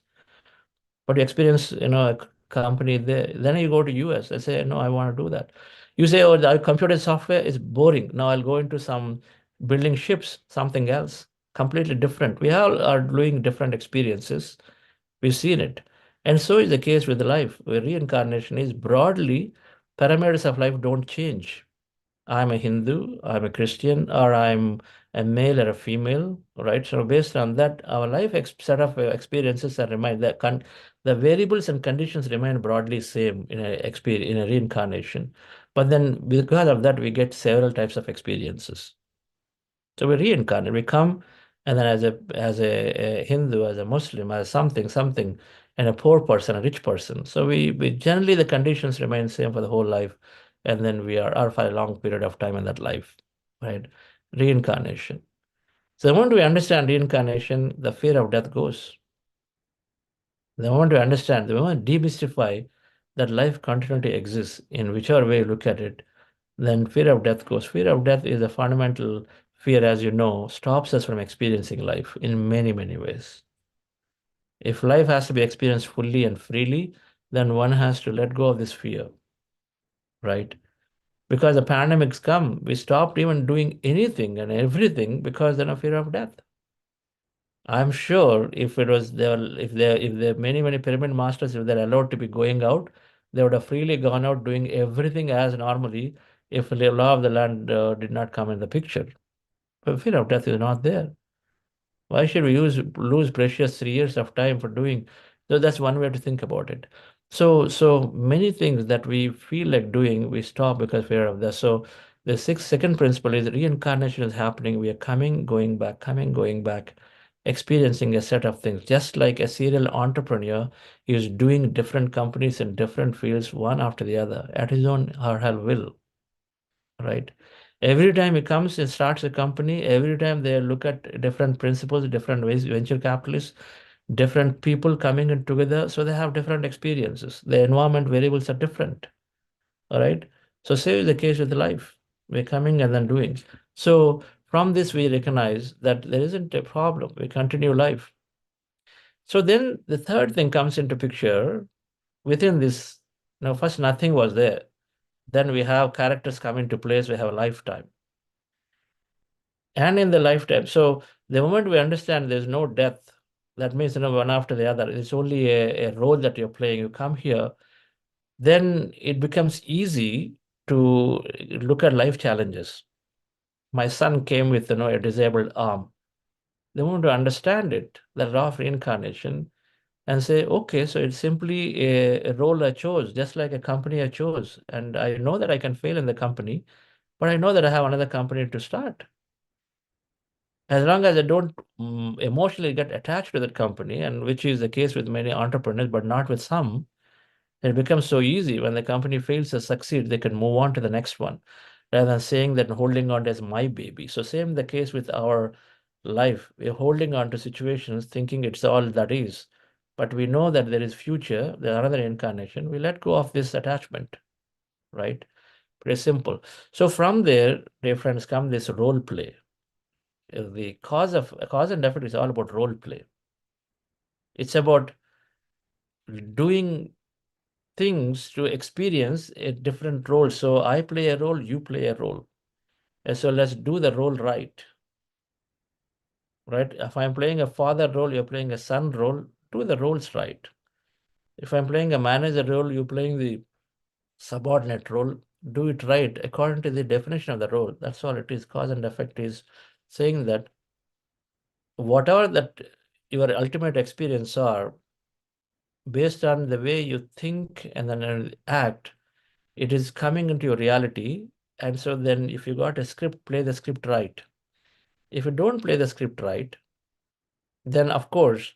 But you experience, a company there. Then you go to US. I say, no, I want to do that. You say, oh, the computer software is boring. Now I'll go into some building ships, something else, completely different. We all are doing different experiences. We've seen it. And so is the case with life, where reincarnation is broadly, parameters of life don't change. I'm a Hindu, I'm a Christian, or I'm a male or a female, right? So based on that, our life set of experiences are remain the variables and conditions remain broadly same in in a reincarnation. But then because of that, we get several types of experiences. So we reincarnate, we come, and then as a Hindu, as a Muslim, as something, and a poor person, a rich person. So we generally the conditions remain same for the whole life, and then we are for a long period of time in that life, right? Reincarnation. So the moment we understand reincarnation, the fear of death goes. The moment we understand, the moment we demystify that life continuity exists in whichever way you look at it, then fear of death goes. Fear of death is a fundamental fear, as you know, stops us from experiencing life in many ways. If life has to be experienced fully and freely, then one has to let go of this fear, right? Because the pandemics come, we stopped even doing anything and everything because then of fear of death. I'm sure if it was there, if the many pyramid masters, if they're allowed to be going out, they would have freely gone out doing everything as normally if the law of the land did not come in the picture. But fear of death is not there. Why should we lose precious 3 years of time for doing? So that's one way to think about it. So many things that we feel like doing, we stop because fear of death. So the second principle is reincarnation is happening. We are coming, going back, experiencing a set of things. Just like a serial entrepreneur is doing different companies in different fields, one after the other, at his own or her will, right? Every time he comes and starts a company, every time they look at different principles, different ways, venture capitalists, different people coming in together, so they have different experiences. The environment variables are different, all right? So same is the case with life. We're coming and then doing. So from this, we recognize that there isn't a problem. We continue life. So then the third thing comes into picture within this. Now, first, nothing was there. Then we have characters come into place. We have a lifetime. And in the lifetime. So the moment we understand there's no death, that means one after the other. It's only a role that you're playing. You come here, then it becomes easy to look at life challenges. My son came with a disabled arm. The moment to understand it, the law of reincarnation, and say, okay, so it's simply a role I chose, just like a company I chose. And I know that I can fail in the company, but I know that I have another company to start. As long as I don't emotionally get attached to that company, and which is the case with many entrepreneurs, but not with some, it becomes so easy when the company fails to succeed, they can move on to the next one rather than saying that holding on as my baby. So same the case with our life. We're holding on to situations thinking it's all that is. But we know that there is future, there's another incarnation. We let go of this attachment, right? Pretty simple. So from there, dear friends, come this role play. the cause and effect is all about role play. It's about doing things to experience a different role. So I play a role, you play a role. And so let's do the role right. Right? If I'm playing a father role, you're playing a son role, do the roles right. If I'm playing a manager role, you're playing the subordinate role, do it right according to the definition of the role. That's all it is. Cause and effect is saying that whatever that your ultimate experience are, based on the way you think and then act, it is coming into your reality. And so then if you got a script, play the script right. If you don't play the script right, then of course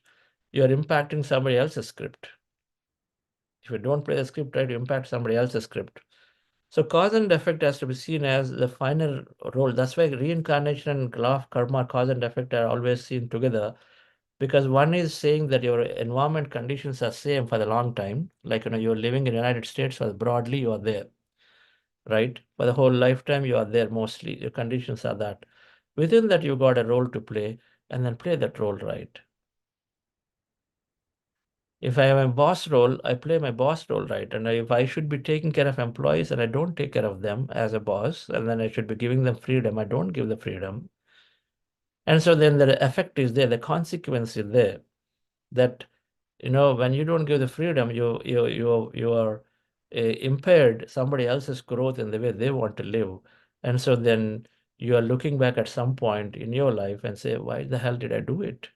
you're impacting somebody else's script. If you don't play the script right, you impact somebody else's script. So cause and effect has to be seen as the final role. That's why reincarnation and law of karma, cause and effect are always seen together, because one is saying that your environment conditions are same for the long time. Like, you're living in the United States, so broadly you are there, right? For the whole lifetime, you are there mostly. Your conditions are that. Within that, you got a role to play, and then play that role right. If I have a boss role, I play my boss role right. And if I should be taking care of employees and I don't take care of them as a boss, and then I should be giving them freedom, I don't give the freedom. And so then the effect is there, the consequence is there, that when you don't give the freedom, you are impaired somebody else's growth in the way they want to live. And so then you are looking back at some point in your life and say, why the hell did I do it?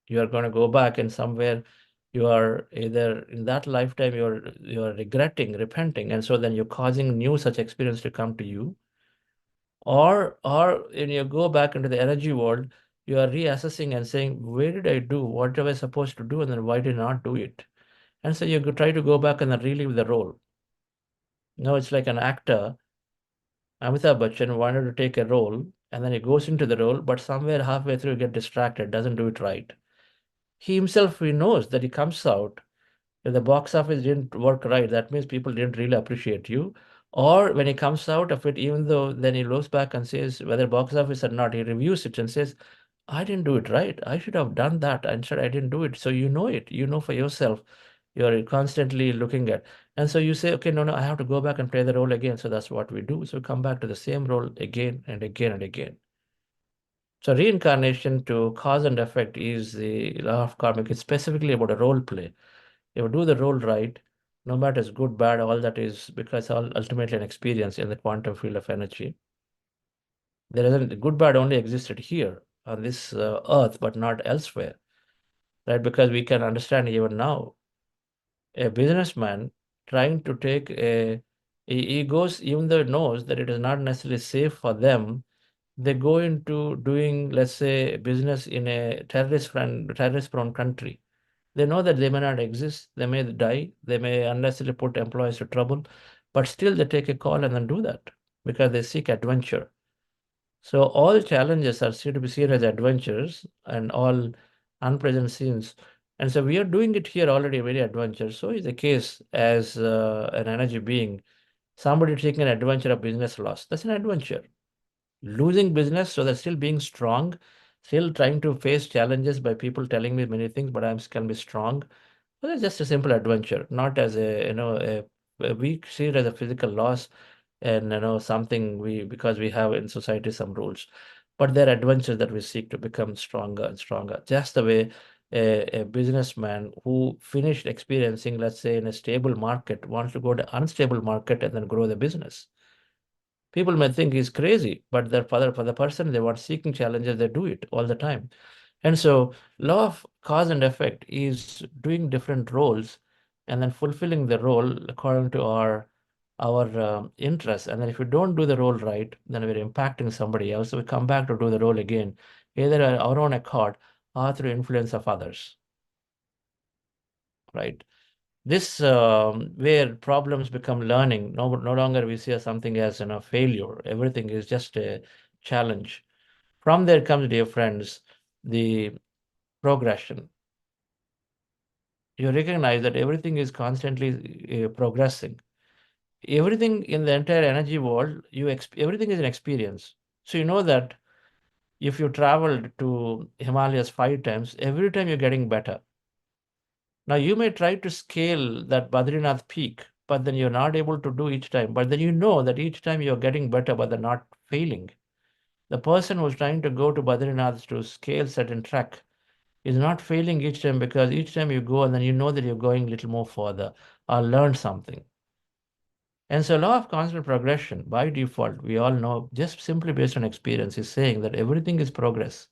You are going to go back, and somewhere you are either in that lifetime you're regretting, repenting, and so then you're causing new such experience to come to you. Or when you go back into the energy world, you are reassessing and saying, where did I do? What was I supposed to do? And then why did I not do it? And so you try to go back and then relive the role. It's like an actor. Amitabh Bachchan wanted to take a role, and then he goes into the role, but somewhere halfway through, he get distracted, doesn't do it right. He knows that he comes out. If the box office didn't work right, that means people didn't really appreciate you. Or when he comes out of it, even though then he looks back and says whether box office or not, he reviews it and says, I didn't do it right. I should have done that. Instead, I didn't do it. So you know it. You know for yourself. You're constantly looking at. And so you say, okay, no, I have to go back and play the role again. So that's what we do. So we come back to the same role again and again and again. So reincarnation to cause and effect is the law of karmic. It's specifically about a role play. If you do the role right, no matter it's good, bad, all that is because all ultimately an experience in the quantum field of energy. There isn't good, bad only existed here on this earth, but not elsewhere, right? Because we can understand even now a businessman trying to take he goes, even though he knows that it is not necessarily safe for them, they go into doing, let's say, business in a terrorist-prone country. They know that they may not exist, they may die, they may unnecessarily put employees to trouble, but still they take a call and then do that because they seek adventure. So all challenges are to be seen as adventures, and all unpleasant scenes. And so we are doing it here already very adventure. So is the case as an energy being. Somebody taking an adventure of business loss, that's an adventure. Losing business, so they're still being strong, still trying to face challenges by people telling me many things, but I can be strong. Well, it's just a simple adventure, not as we see it as a physical loss, and something because we have in society some rules, but they're adventures that we seek to become stronger and stronger. Just the way a businessman who finished experiencing, let's say, in a stable market wants to go to unstable market and then grow the business. People may think he's crazy, but for the person they want seeking challenges, they do it all the time. And so law of cause and effect is doing different roles and then fulfilling the role according to our interests. And then if we don't do the role right, then we're impacting somebody else. So we come back to do the role again, either at our own accord or through influence of others, right? This where problems become learning. No longer we see something as failure. Everything is just a challenge. From there comes, dear friends, the progression. You recognize that everything is constantly progressing. Everything in the entire energy world, everything is an experience. So you know that If you traveled to Himalayas 5 times, every time you're getting better. Now you may try to scale that Badrinath peak, but then you're not able to do each time. But then you know that each time you're getting better, but they're not failing. The person who's trying to go to Badrinath to scale certain track is not failing each time, because each time you go and then you know that you're going a little more further or learn something. And so law of constant progression by default, we all know, just simply based on experience, is saying that everything is progress.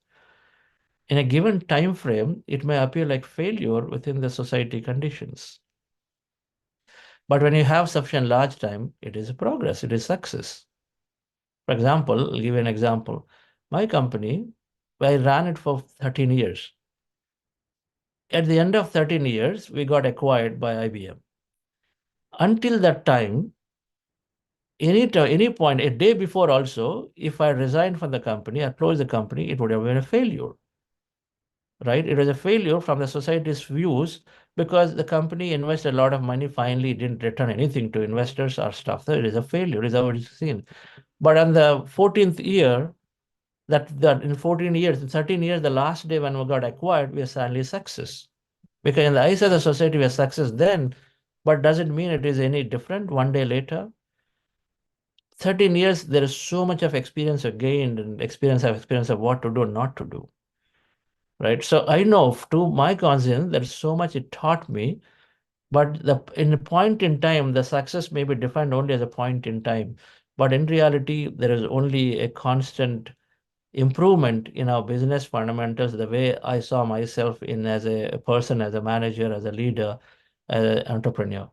In a given time frame, it may appear like failure within the society conditions. But when you have sufficient large time, it is a progress, it is success. For example, I'll give you an example. My company, I ran it for 13 years. At the end of 13 years, we got acquired by IBM. Until that time, any point, a day before also, if I resigned from the company, I closed the company, it would have been a failure, right? It was a failure from the society's views, because the company invested a lot of money, finally didn't return anything to investors or stuff. So it is a failure, is how it is seen. But on the 14th year, that in 14 years, in 13 years, the last day when we got acquired, we are suddenly success. Because in the eyes of the society, we are success then, but doesn't mean it is any different one day later. 13 years, there is so much of experience gained, and experience of what to do and not to do. Right. So I know to my conscience, there's so much it taught me, but in a point in time, the success may be defined only as a point in time. But in reality, there is only a constant improvement in our business fundamentals, the way I saw myself in as a person, as a manager, as a leader, as an entrepreneur,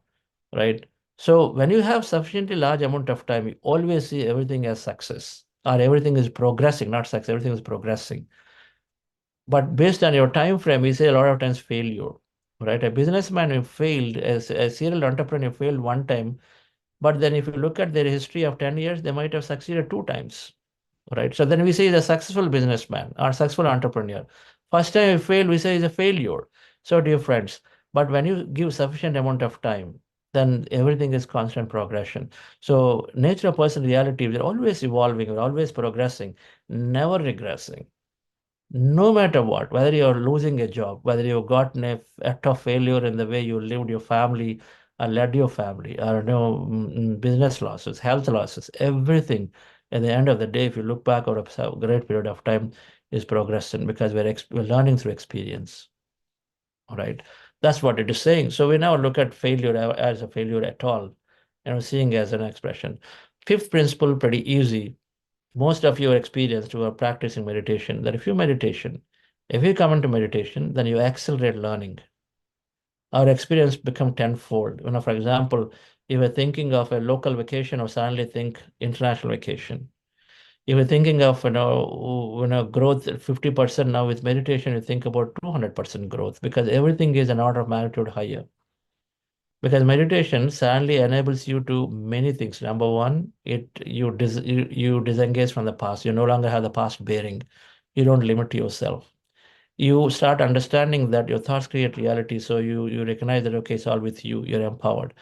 right? So when you have sufficiently large amount of time, you always see everything as success, or everything is progressing, not success, everything is progressing. But based on your time frame, we say a lot of times failure, right? A businessman who failed, as a serial entrepreneur failed one time, but then if you look at their history of 10 years, they might have succeeded 2 times, right? So then we say he's a successful businessman or successful entrepreneur. First time he failed, we say he's a failure. So dear friends, but when you give sufficient amount of time, then everything is constant progression. So nature of person reality, we're always evolving, we're always progressing, never regressing. No matter what, whether you're losing a job, whether you've gotten a act of failure in the way you lived your family or led your family, or business losses, health losses, everything at the end of the day, if you look back over a great period of time, is progression, because we're learning through experience. All right. That's what it is saying. So we now look at failure as a failure at all, seeing as an expression. Fifth principle, pretty easy. Most of your experience who are practicing meditation, that if you come into meditation, then you accelerate learning. Our experience become tenfold. For example, if you're thinking of a local vacation, or suddenly think international vacation. If you're thinking of growth 50%, now with meditation, you think about 200% growth, because everything is an order of magnitude higher. Because meditation suddenly enables you to many things. Number one, you disengage from the past. You no longer have the past bearing. You don't limit yourself. You start understanding that your thoughts create reality. So you recognize that, okay, it's all with you. You're empowered.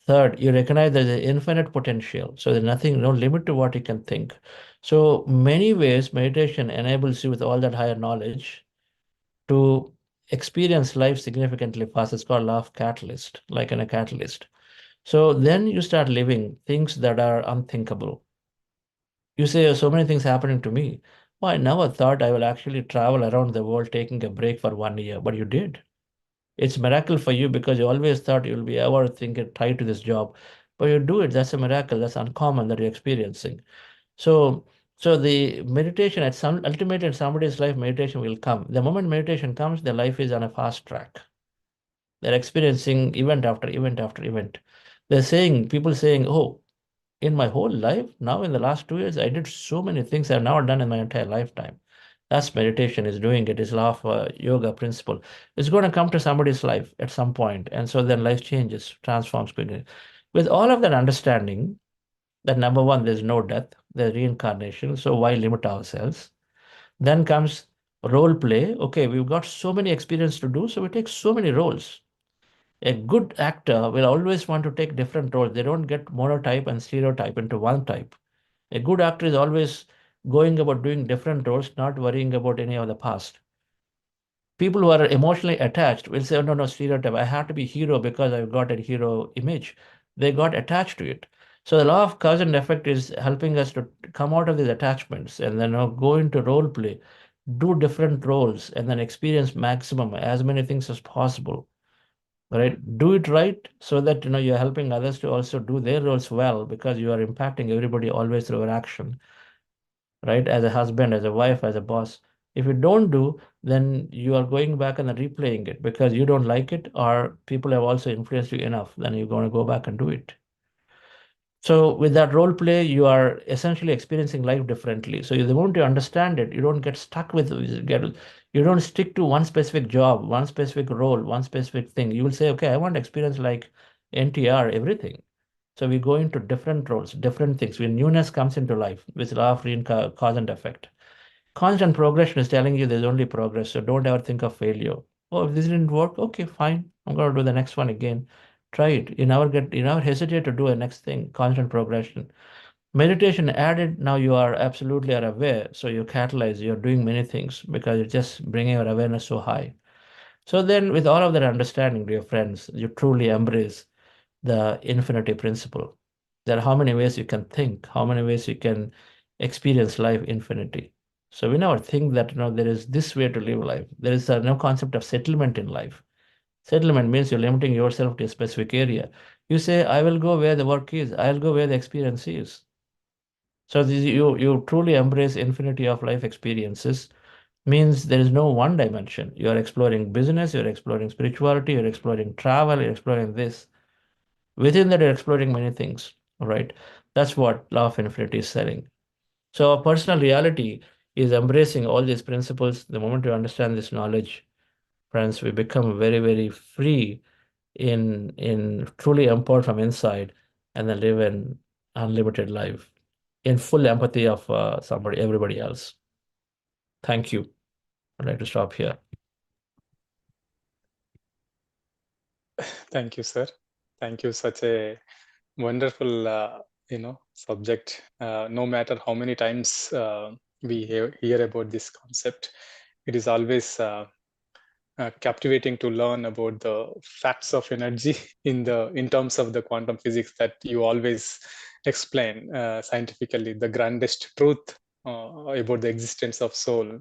Third, you recognize there's an infinite potential. So there's nothing, no limit to what you can think. So many ways meditation enables you with all that higher knowledge to experience life significantly fast. It's called law of catalyst, like in a catalyst. So then you start living things that are unthinkable. You say, "Oh, so many things happening to me. Well, I never thought I will actually travel around the world taking a break for 1 year, but you did. It's a miracle for you, because you always thought you'll be ever thinking tied to this job, but you do it. That's a miracle. That's uncommon that you're experiencing. So, so the meditation at some ultimately in somebody's life, meditation will come. The moment meditation comes, their life is on a fast track. They're experiencing event after event after event. People saying, "Oh, in my whole life, now in the last 2 years, I did so many things I've never done in my entire lifetime." That's meditation is doing it. It's law of yoga principle. It's going to come to somebody's life at some point, and so then life changes, transforms quickly. With all of that understanding, that number one, there's no death, there's reincarnation. So why limit ourselves? Then comes role play. Okay, we've got so many experience to do, so we take so many roles. A good actor will always want to take different roles. They don't get monotype and stereotype into one type. A good actor is always going about doing different roles, not worrying about any of the past. People who are emotionally attached will say, oh, no, stereotype. I have to be hero because I've got a hero image. They got attached to it. So the law of cause and effect is helping us to come out of these attachments and then go into role play, do different roles, and then experience maximum, as many things as possible. Right? Do it right so that you're helping others to also do their roles well, because you are impacting everybody always through your action. Right? As a husband, as a wife, as a boss. If you don't do, then you are going back and replaying it because you don't like it, or people have also influenced you enough, then you're going to go back and do it. So with that role play, you are essentially experiencing life differently. So the moment you understand it, you don't get stuck with you don't stick to one specific job, one specific role, one specific thing. You will say, okay, I want to experience like NTR, everything. So we go into different roles, different things. When newness comes into life, with law of cause and effect. Constant progression is telling you there's only progress. So don't ever think of failure. Oh, if this didn't work, okay, fine. I'm going to do the next one again. Try it. You never hesitate to do a next thing. Constant progression. Meditation added, now you are absolutely aware. So you catalyze, you're doing many things because you're just bringing your awareness so high. So then with all of that understanding, dear friends, you truly embrace the infinity principle. There are how many ways you can think, how many ways you can experience life infinity. So we never think that there is this way to live life. There is no concept of settlement in life. Settlement means you're limiting yourself to a specific area. You say, I will go where the work is, I'll go where the experience is. So you truly embrace infinity of life experiences, means there is no one dimension. You're exploring business, you're exploring spirituality, you're exploring travel, you're exploring this. Within that, you're exploring many things, right? That's what law of infinity is saying. So our personal reality is embracing all these principles. The moment you understand this knowledge, friends, we become very, very free in truly empowered from inside, and then live an unlimited life in full empathy of everybody else. Thank you. I'd like to stop here. Thank you, sir. Thank you. Such a wonderful, subject. No matter how many times we hear about this concept, it is always captivating to learn about the facts of energy in terms of the quantum physics that you always explain scientifically. The grandest truth about the existence of soul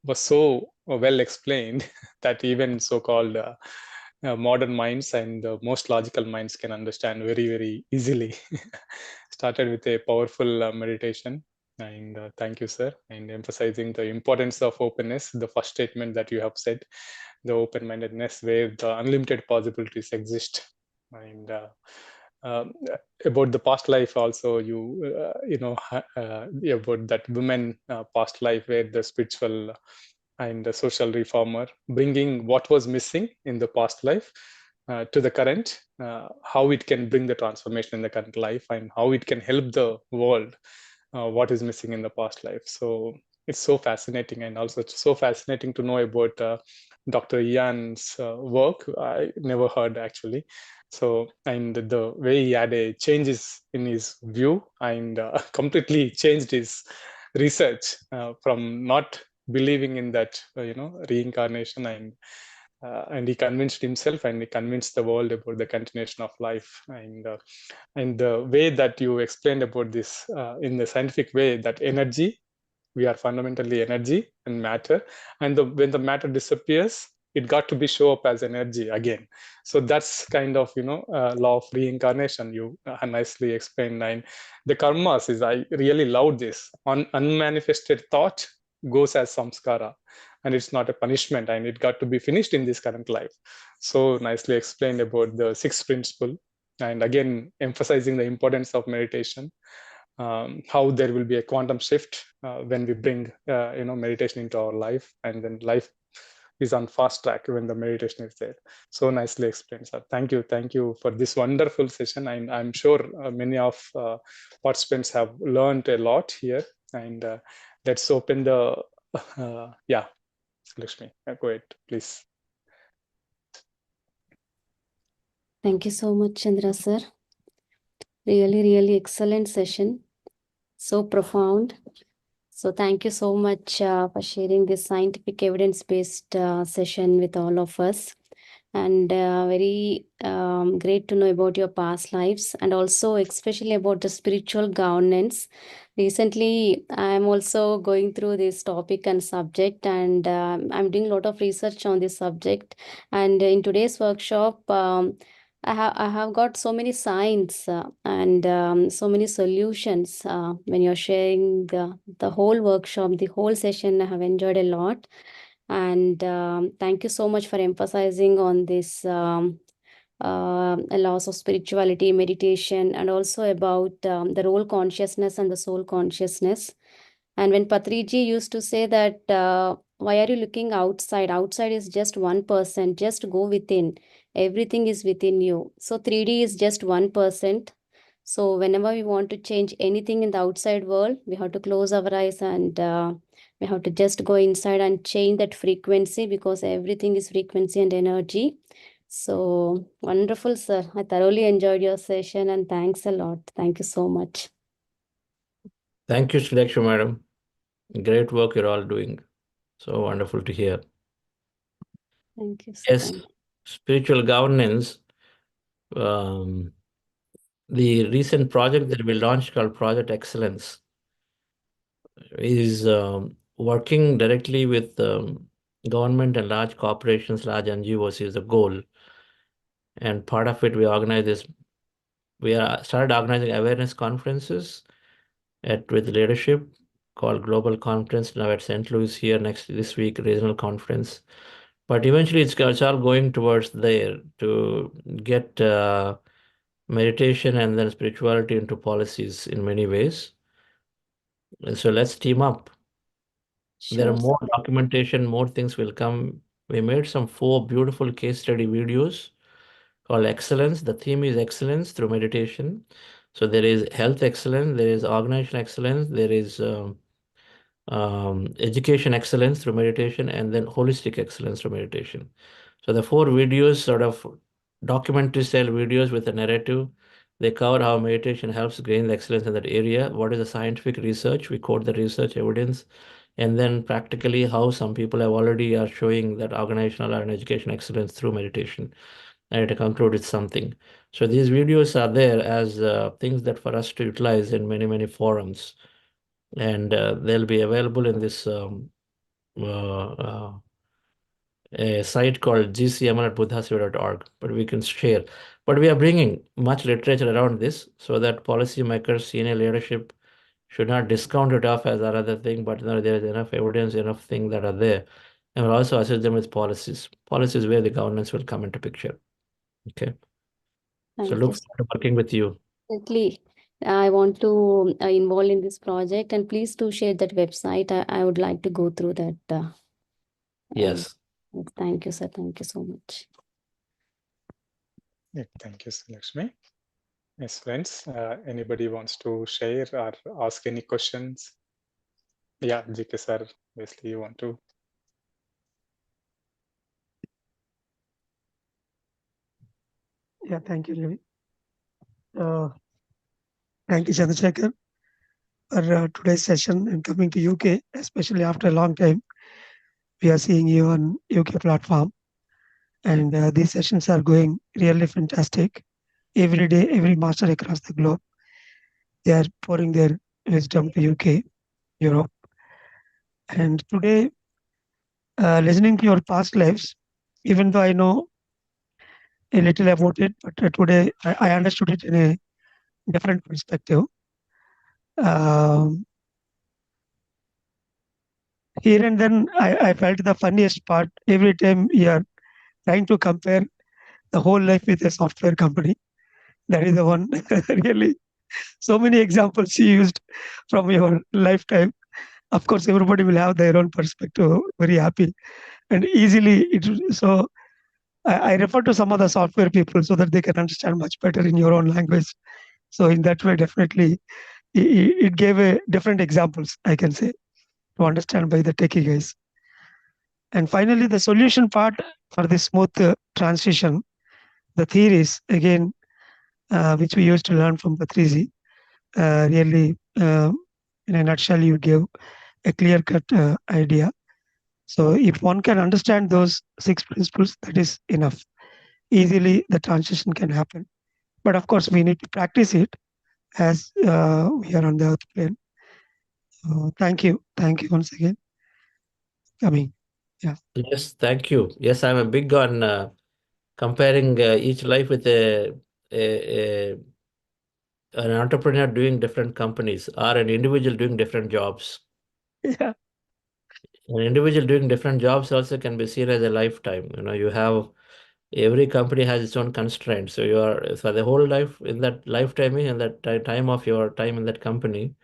was so well explained that even so-called modern minds and the most logical minds can understand very, very easily. Started with a powerful meditation. And thank you, sir, and emphasizing the importance of openness, the first statement that you have said, the open-mindedness where the unlimited possibilities exist. And um, about the past life also, about that women past life where the spiritual and the social reformer bringing what was missing in the past life to the current, how it can bring the transformation in the current life, and how it can help the world what is missing in the past life. So it's so fascinating, and also it's so fascinating to know about Dr. Ian's work. I never heard actually. So, and the way he had a changes in his view and completely changed his research from not believing in that, reincarnation, and he convinced himself and he convinced the world about the continuation of life. And the way that you explained about this in the scientific way, that energy, we are fundamentally energy and matter, and when the matter disappears, it got to be show up as energy again. So that's kind of law of reincarnation you nicely explained. And the karmas is, I really love this, unmanifested thought goes as samskara, and it's not a punishment, and it got to be finished in this current life. So nicely explained about the sixth principle, and again emphasizing the importance of meditation, how there will be a quantum shift when we bring meditation into our life, and then life is on fast track when the meditation is there. So nicely explained, sir. Thank you for this wonderful session, and I'm sure many of participants have learned a lot here. And let's open the yeah, Lakshmi, go ahead, please. Thank you so much, Chandra sir. Really, really excellent session. So profound. So thank you so much for sharing this scientific evidence-based session with all of us. And very great to know about your past lives, and also especially about the spiritual governance. Recently, I'm also going through this topic and subject, and I'm doing a lot of research on this subject. And in today's workshop, I have got so many signs and so many solutions when you're sharing the whole workshop, the whole session. I have enjoyed a lot. And thank you so much for emphasizing on this loss of spirituality, meditation, and also about the role consciousness and the soul consciousness. And when Patriji used to say that, why are you looking outside? Outside is just 1%, just go within. Everything is within you. So 3D is just 1%. So whenever we want to change anything in the outside world, we have to close our eyes and we have to just go inside and change that frequency, because everything is frequency and energy. So wonderful, sir. I thoroughly enjoyed your session, and thanks a lot. Thank you so much. Thank you, Srilaksha madam. Great work you're all doing. So wonderful to hear. Thank you, sir. Yes, Thank you. spiritual governance. The recent project that we launched called Project Excellence is working directly with government and large corporations, large NGOs is the goal. And part of it, we started organizing awareness conferences with leadership called Global Conference now at St. Louis here this week, regional conference. But eventually it's all going towards there to get meditation and then spirituality into policies in many ways. And so let's team up. There are Sure, more sir. documentation, more things will come. We made some 4 beautiful case study videos called Excellence. The theme is excellence through meditation. So there is health excellence, there is organizational excellence, there is education excellence through meditation, and then holistic excellence through meditation. So the 4 videos, sort of documentary style videos with a narrative, they cover how meditation helps gain the excellence in that area. What is the scientific research? We quote the research evidence. And then practically how some people are showing that organizational and education excellence through meditation. And to conclude with something. So these videos are there as things that for us to utilize in many, many forums. And they'll be available in this a site called gcml@buddhasiva.org, but we can share. But we are bringing much literature around this so that policymakers, senior leadership should not discount it off as another thing, but there is enough evidence, enough things that are there. And we'll also assist them with policies where the governance will come into picture. Okay. So Thank look you. forward to working with you. Definitely. I want to involve in this project, and please do share that website. I would like to go through that. Yes. Thank you, sir. Thank you so much. Yeah, thank you, Lakshmi. Yes, friends, anybody wants to share or ask any questions? Yeah, GK sir, obviously you want to. Yeah, thank you, Ravi. Thank you, Chandrasekhar, for today's session and coming to UK, especially after a long time. We are seeing you on UK platform, and these sessions are going really fantastic. Every day, every master across the globe, they are pouring their wisdom to UK, Europe. And today, listening to your past lives, even though I know a little about it, but today I understood it in a different perspective. Here and then I felt the funniest part every time you are trying to compare the whole life with a software company. That is the one really so many examples you used from your lifetime. Of course, everybody will have their own perspective, very happy and easily. So I refer to some of the software people so that they can understand much better in your own language. So in that way, definitely, it gave a different examples, I can say, to understand by the techie guys. And finally, the solution part for this smooth transition, the theories, again, which we used to learn from Patrizi, really, in a nutshell, you gave a clear-cut idea. So if one can understand those 6 principles, that is enough. Easily the transition can happen. But of course, we need to practice it as we are on the earth plane. Thank you once again. Coming. Yeah. Yes, thank you. Yes, I'm a big on comparing each life with an entrepreneur doing different companies or an individual doing different jobs. Yeah. An individual doing different jobs also can be seen as a lifetime. You have every company has its own constraints. So you are for the whole life in that lifetime, in that time of your time in that company,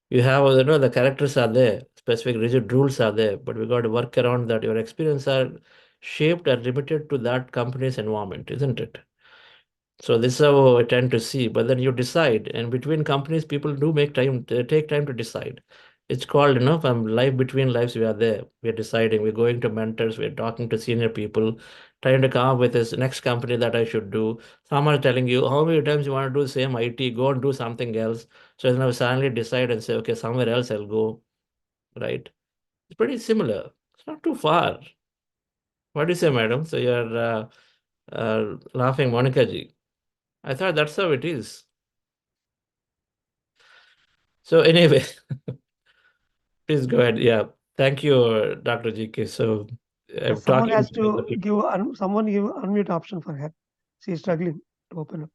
you have the characters are there, specific rigid rules are there, but we got to work around that. Your experience are shaped and limited to that company's environment, isn't it? So this is how I tend to see. But then you decide, and between companies, people do make time. They take time to decide. It's called, from life between lives. We are there. We are deciding. We're going to mentors. We're talking to senior people, trying to come up with this next company that I should do. Someone is telling you how many times you want to do the same IT. Go and do something else. So now suddenly decide and say, okay, somewhere else I'll go. Right? It's pretty similar. It's not too far. What do you say, madam? So you're laughing, Monica ji. I thought that's how it is. So anyway, please go ahead. Yeah. Thank you, Dr. GK. So I'm Someone talking has to the to people. give unmute option for her. She's struggling to open up.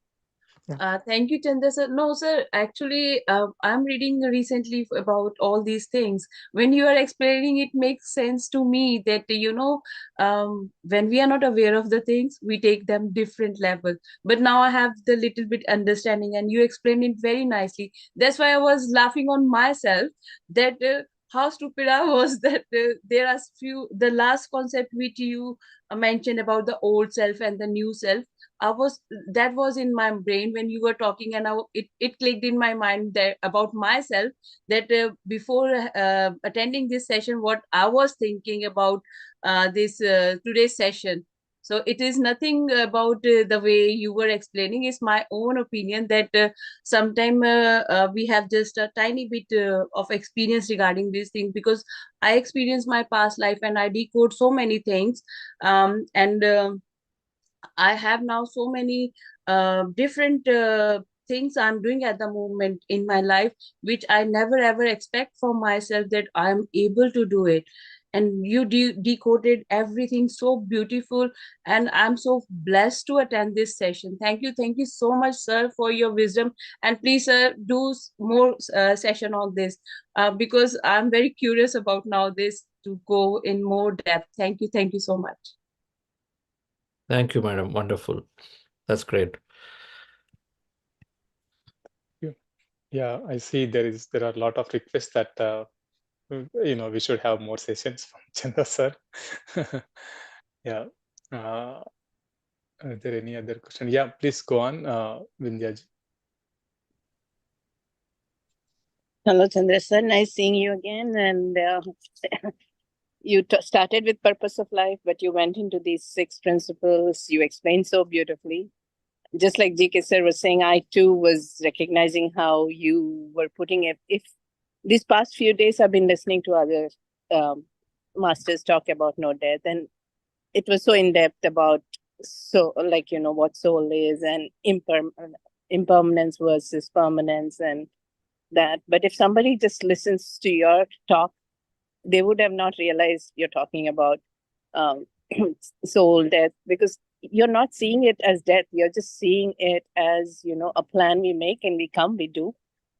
Thank you, Chandra sir. No, sir, actually, I'm reading recently about all these things. When you are explaining, it makes sense to me that, when we are not aware of the things, we take them different level. But now I have the little bit understanding, and you explained it very nicely. That's why I was laughing on myself that how stupid I was that there are the last concept which you mentioned about the old self and the new self. That was in my brain when you were talking, and it clicked in my mind that about myself that before attending this session, what I was thinking about this today's session. So it is nothing about the way you were explaining. It's my own opinion that sometime we have just a tiny bit of experience regarding these things, because I experienced my past life and I decode so many things, and I have now so many different things I'm doing at the moment in my life, which I never ever expect from myself that I'm able to do it. And you decoded everything so beautiful, and I'm so blessed to attend this session. Thank you so much, sir, for your wisdom. And please, sir, do more session on this because I'm very curious about now this to go in more depth. Thank you so much. Thank you, madam. Wonderful. That's great. Yeah, I see there are a lot of requests that we should have more sessions from Chandra sir. Yeah. Are there any other question? Yeah, please go on, Vindhya. Hello, Chandra sir. Nice seeing you again. And you started with purpose of life, but you went into these 6 principles. You explained so beautifully. Just like GK sir was saying, I too was recognizing how you were putting it. If these past few days I've been listening to other masters talk about no death, and it was so in depth about what soul is and impermanence versus permanence and that. But if somebody just listens to your talk, they would have not realized you're talking about soul death, because you're not seeing it as death. You're just seeing it as, a plan we make and we come, we do,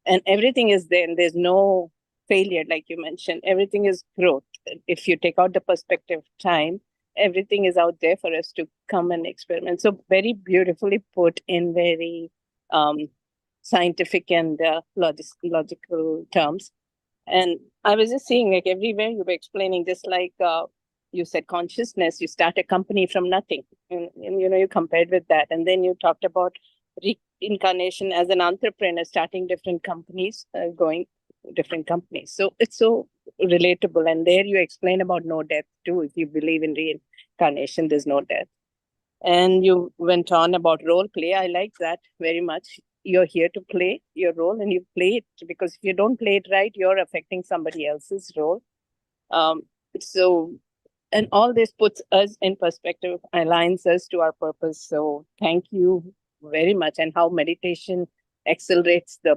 and everything is there. And there's no failure, like you mentioned. Everything is growth. If you take out the perspective of time, everything is out there for us to come and experiment. So very beautifully put in very scientific and logical terms. And I was just seeing, like, everywhere you were explaining, just like you said, consciousness, you start a company from nothing. And you compared with that. And then you talked about reincarnation as an entrepreneur, starting different companies, going different companies. So it's so relatable. And there you explain about no death too. If you believe in reincarnation, there's no death. And you went on about role play. I like that very much. you're here to play your role, and you play it, because if you don't play it right, you're affecting somebody else's role. So, and all this puts us in perspective, aligns us to our purpose. So thank you very much. And how meditation accelerates the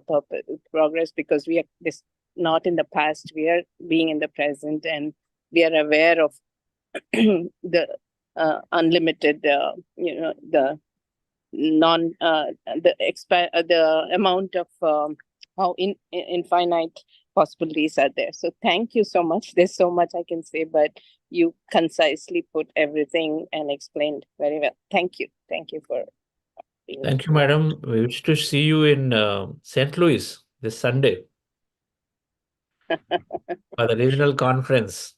progress, because we are this not in the past, we are being in the present, and we are aware of the unlimited, the the amount of how infinite possibilities are there. So thank you so much. There's so much I can say, but you concisely put everything and explained very well. Thank you. Thank you for being here. Thank you, madam. We wish to see you in St. Louis this Sunday for the regional conference.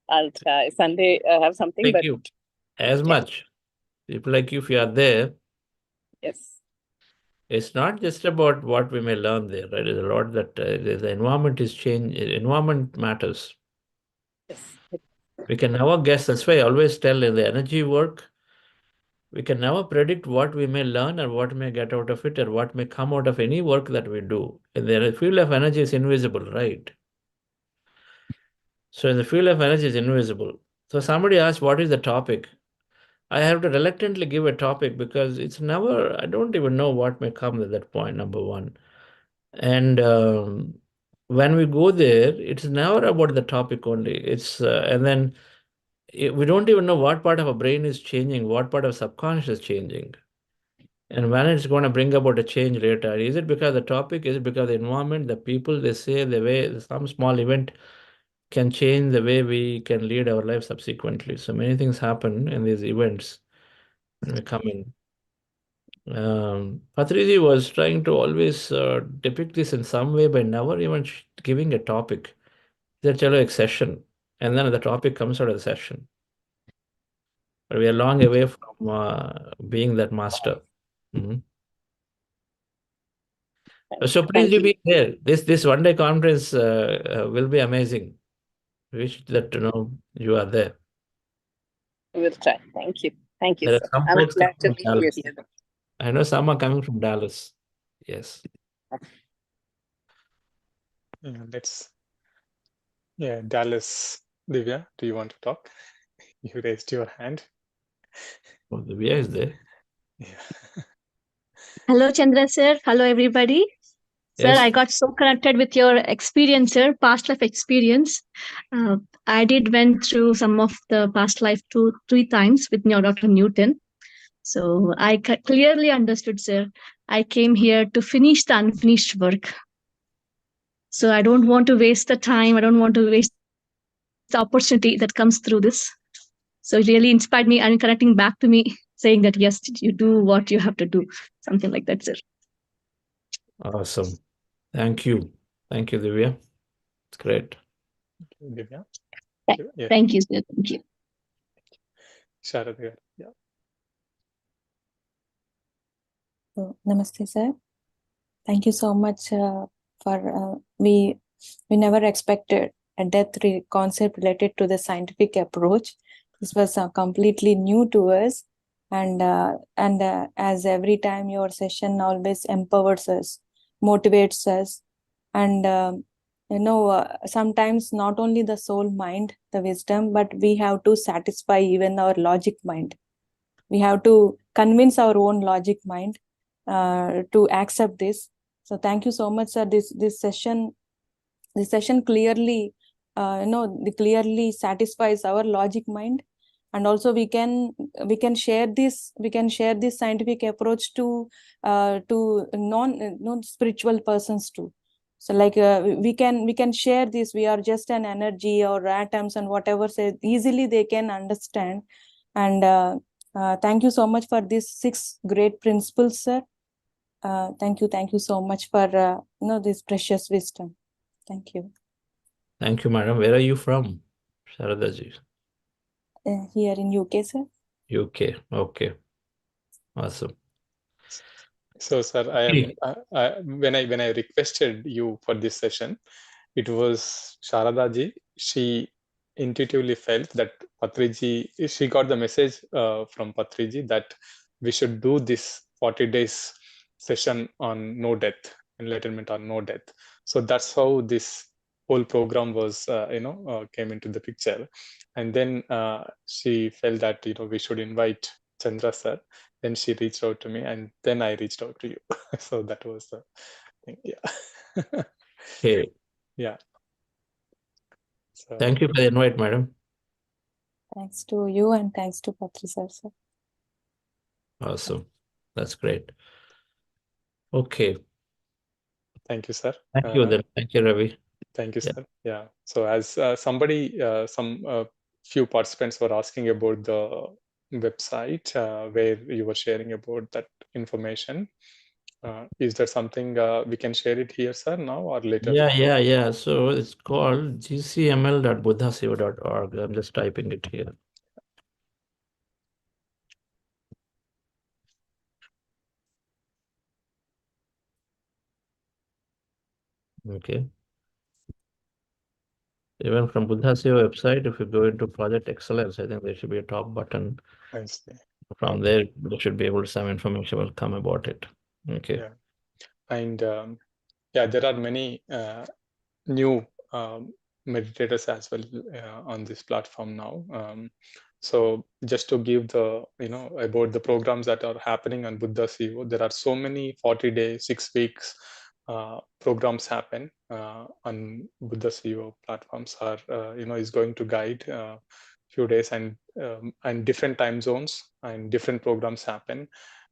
I'll try. Sunday, have something, Thank but you as yeah. much. People like you, if you are there, Yes. it's not just about what we may learn there, right? There's a lot that the environment is changing. Environment matters. Yes. We can never guess. That's why I always tell in the energy work, we can never predict what we may learn or what may get out of it or what may come out of any work that we do. And the field of energy is invisible, right? So in the field of energy is invisible. So somebody asked, what is the topic? I have to reluctantly give a topic because it's never, I don't even know what may come at that point, number one. And when we go there, it's never about the topic only. It's, and then we don't even know what part of our brain is changing, what part of subconscious is changing. And when it's going to bring about a change later, is it because the topic, is it because the environment, the people, they say the way some small event can change the way we can lead our life subsequently. So many things happen in these events when we come in. Patriji was trying to always depict this in some way by never even giving a topic. That's a session, and then the topic comes out of the session. But we are long away from being that master. Mhm. So please do be there. This one day conference will be amazing. Wish that you are there. We'll try. Thank you. Thank you, There are sir. some I'm folks glad to coming meet from you Dallas. here. I know some are coming from Dallas. Yes. Yeah, Dallas. Divya, do you want to talk? You raised your hand. Oh, Divya is there. Yeah. Hello, Chandra sir. Hello, everybody. Sir, Yes. I got so connected with your experience, sir, past life experience. I did went through some of the past life 2-3 times with your Dr. Newton. So I clearly understood, sir. I came here to finish the unfinished work. So I don't want to waste the time. I don't want to waste the opportunity that comes through this. So it really inspired me and connecting back to me, saying that, yes, you do what you have to do. Something like that, sir. Awesome. Thank you. Thank you, Divya. It's great. Divya. Yeah. Thank you, sir. Thank you. Sharada. Yeah. So, namaste, sir. Thank you so much for we never expected a death concept related to the scientific approach. This was completely new to us, and as every time your session always empowers us, motivates us, and sometimes not only the soul mind, the wisdom, but we have to satisfy even our logic mind. We have to convince our own logic mind to accept this. So thank you so much, sir. This session clearly clearly satisfies our logic mind, and also we can share this scientific approach to non spiritual persons too. So like we can share this. We are just an energy or atoms and whatever, say easily they can understand. And thank you so much for these 6 great principles, sir. Thank you so much for this precious wisdom. Thank you. Thank you, madam. Where are you from, Sharadaji? Here in UK, sir. UK. Okay. Awesome. So, sir, when I requested you for this session, it was Sharadaji. She intuitively felt that Patriji, she got the message from Patriji that we should do this 40 days session on no death, enlightenment on no death. So that's how this whole program was, came into the picture. And then she felt that, we should invite Chandra sir. Then she reached out to me, and then I reached out to you. So that was the thing. Yeah. Okay. Yeah. So, Thank you for the invite, madam. Thanks to you and thanks to Patri sir. Awesome. That's great. Okay. thank you, sir. Thank you then. Thank you, Ravi. Thank you, Yeah. sir. Yeah. So as some few participants were asking about the website where you were sharing about that information. Is there something we can share it here, sir, now or later? Yeah. So it's called gcml.buddhasiva.org. I'm just typing it here. Okay. Even from Buddha Seva website, if you go into Project Excellence, I think there should be a top button. I see. From there, you should be able to some information will come about it. Okay. Yeah. And there are many new meditators as well on this platform now. So just to give the, about the programs that are happening on Buddha CEO, there are so many 40-day, 6 weeks programs happen on Buddha CEO platforms are, is going to guide few days and different time zones and different programs happen.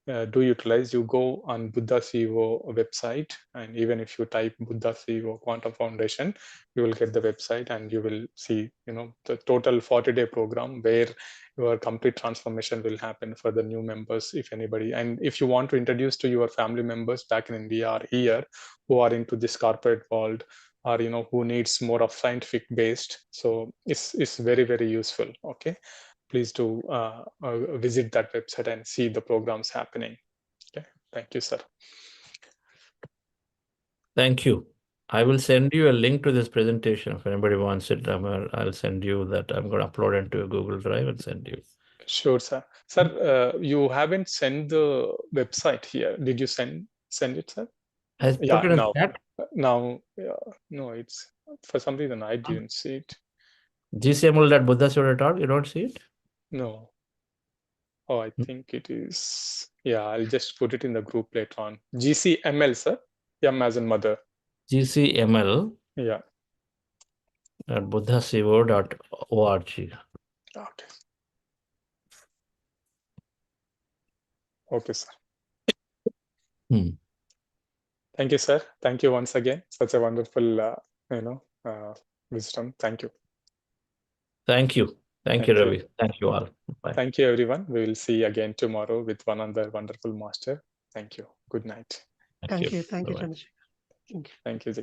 Do utilize. You go on Buddha CEO website, and even if you type Buddha CEO Quantum Foundation, you will get the website and you will see, the total 40-day program where your complete transformation will happen for the new members, if anybody. And if you want to introduce to your family members back in India or here who are into this corporate world, or who needs more of scientific based, so it's very, very useful. Okay, please do visit that website and see the programs happening. Okay, thank you, sir. Thank you. I will send you a link to this presentation. If anybody wants it, I'll send you that. I'm going to upload it to a Google Drive and send you. Sure, sir. Sir, you haven't sent the website here. Did you send it, sir? I put it in chat. Now, no, it's for some reason I didn't see it. gcml.buddhasiva.org. You don't see it? No. Oh, I think it is. Yeah, I'll just put it in the group later on. GCML, sir. M as in mother. GCML. Yeah. buddhasiva.org. Okay. Okay, sir. Thank you, sir. Thank you once again. Such a wonderful, wisdom. Thank you. Thank you. Thank you, Ravi. Thank you all. Bye. Thank you, everyone. We will see you again tomorrow with one other wonderful master. Thank you. Good night. Thank you. Bye-bye. Chandra. Thank you. Thank you.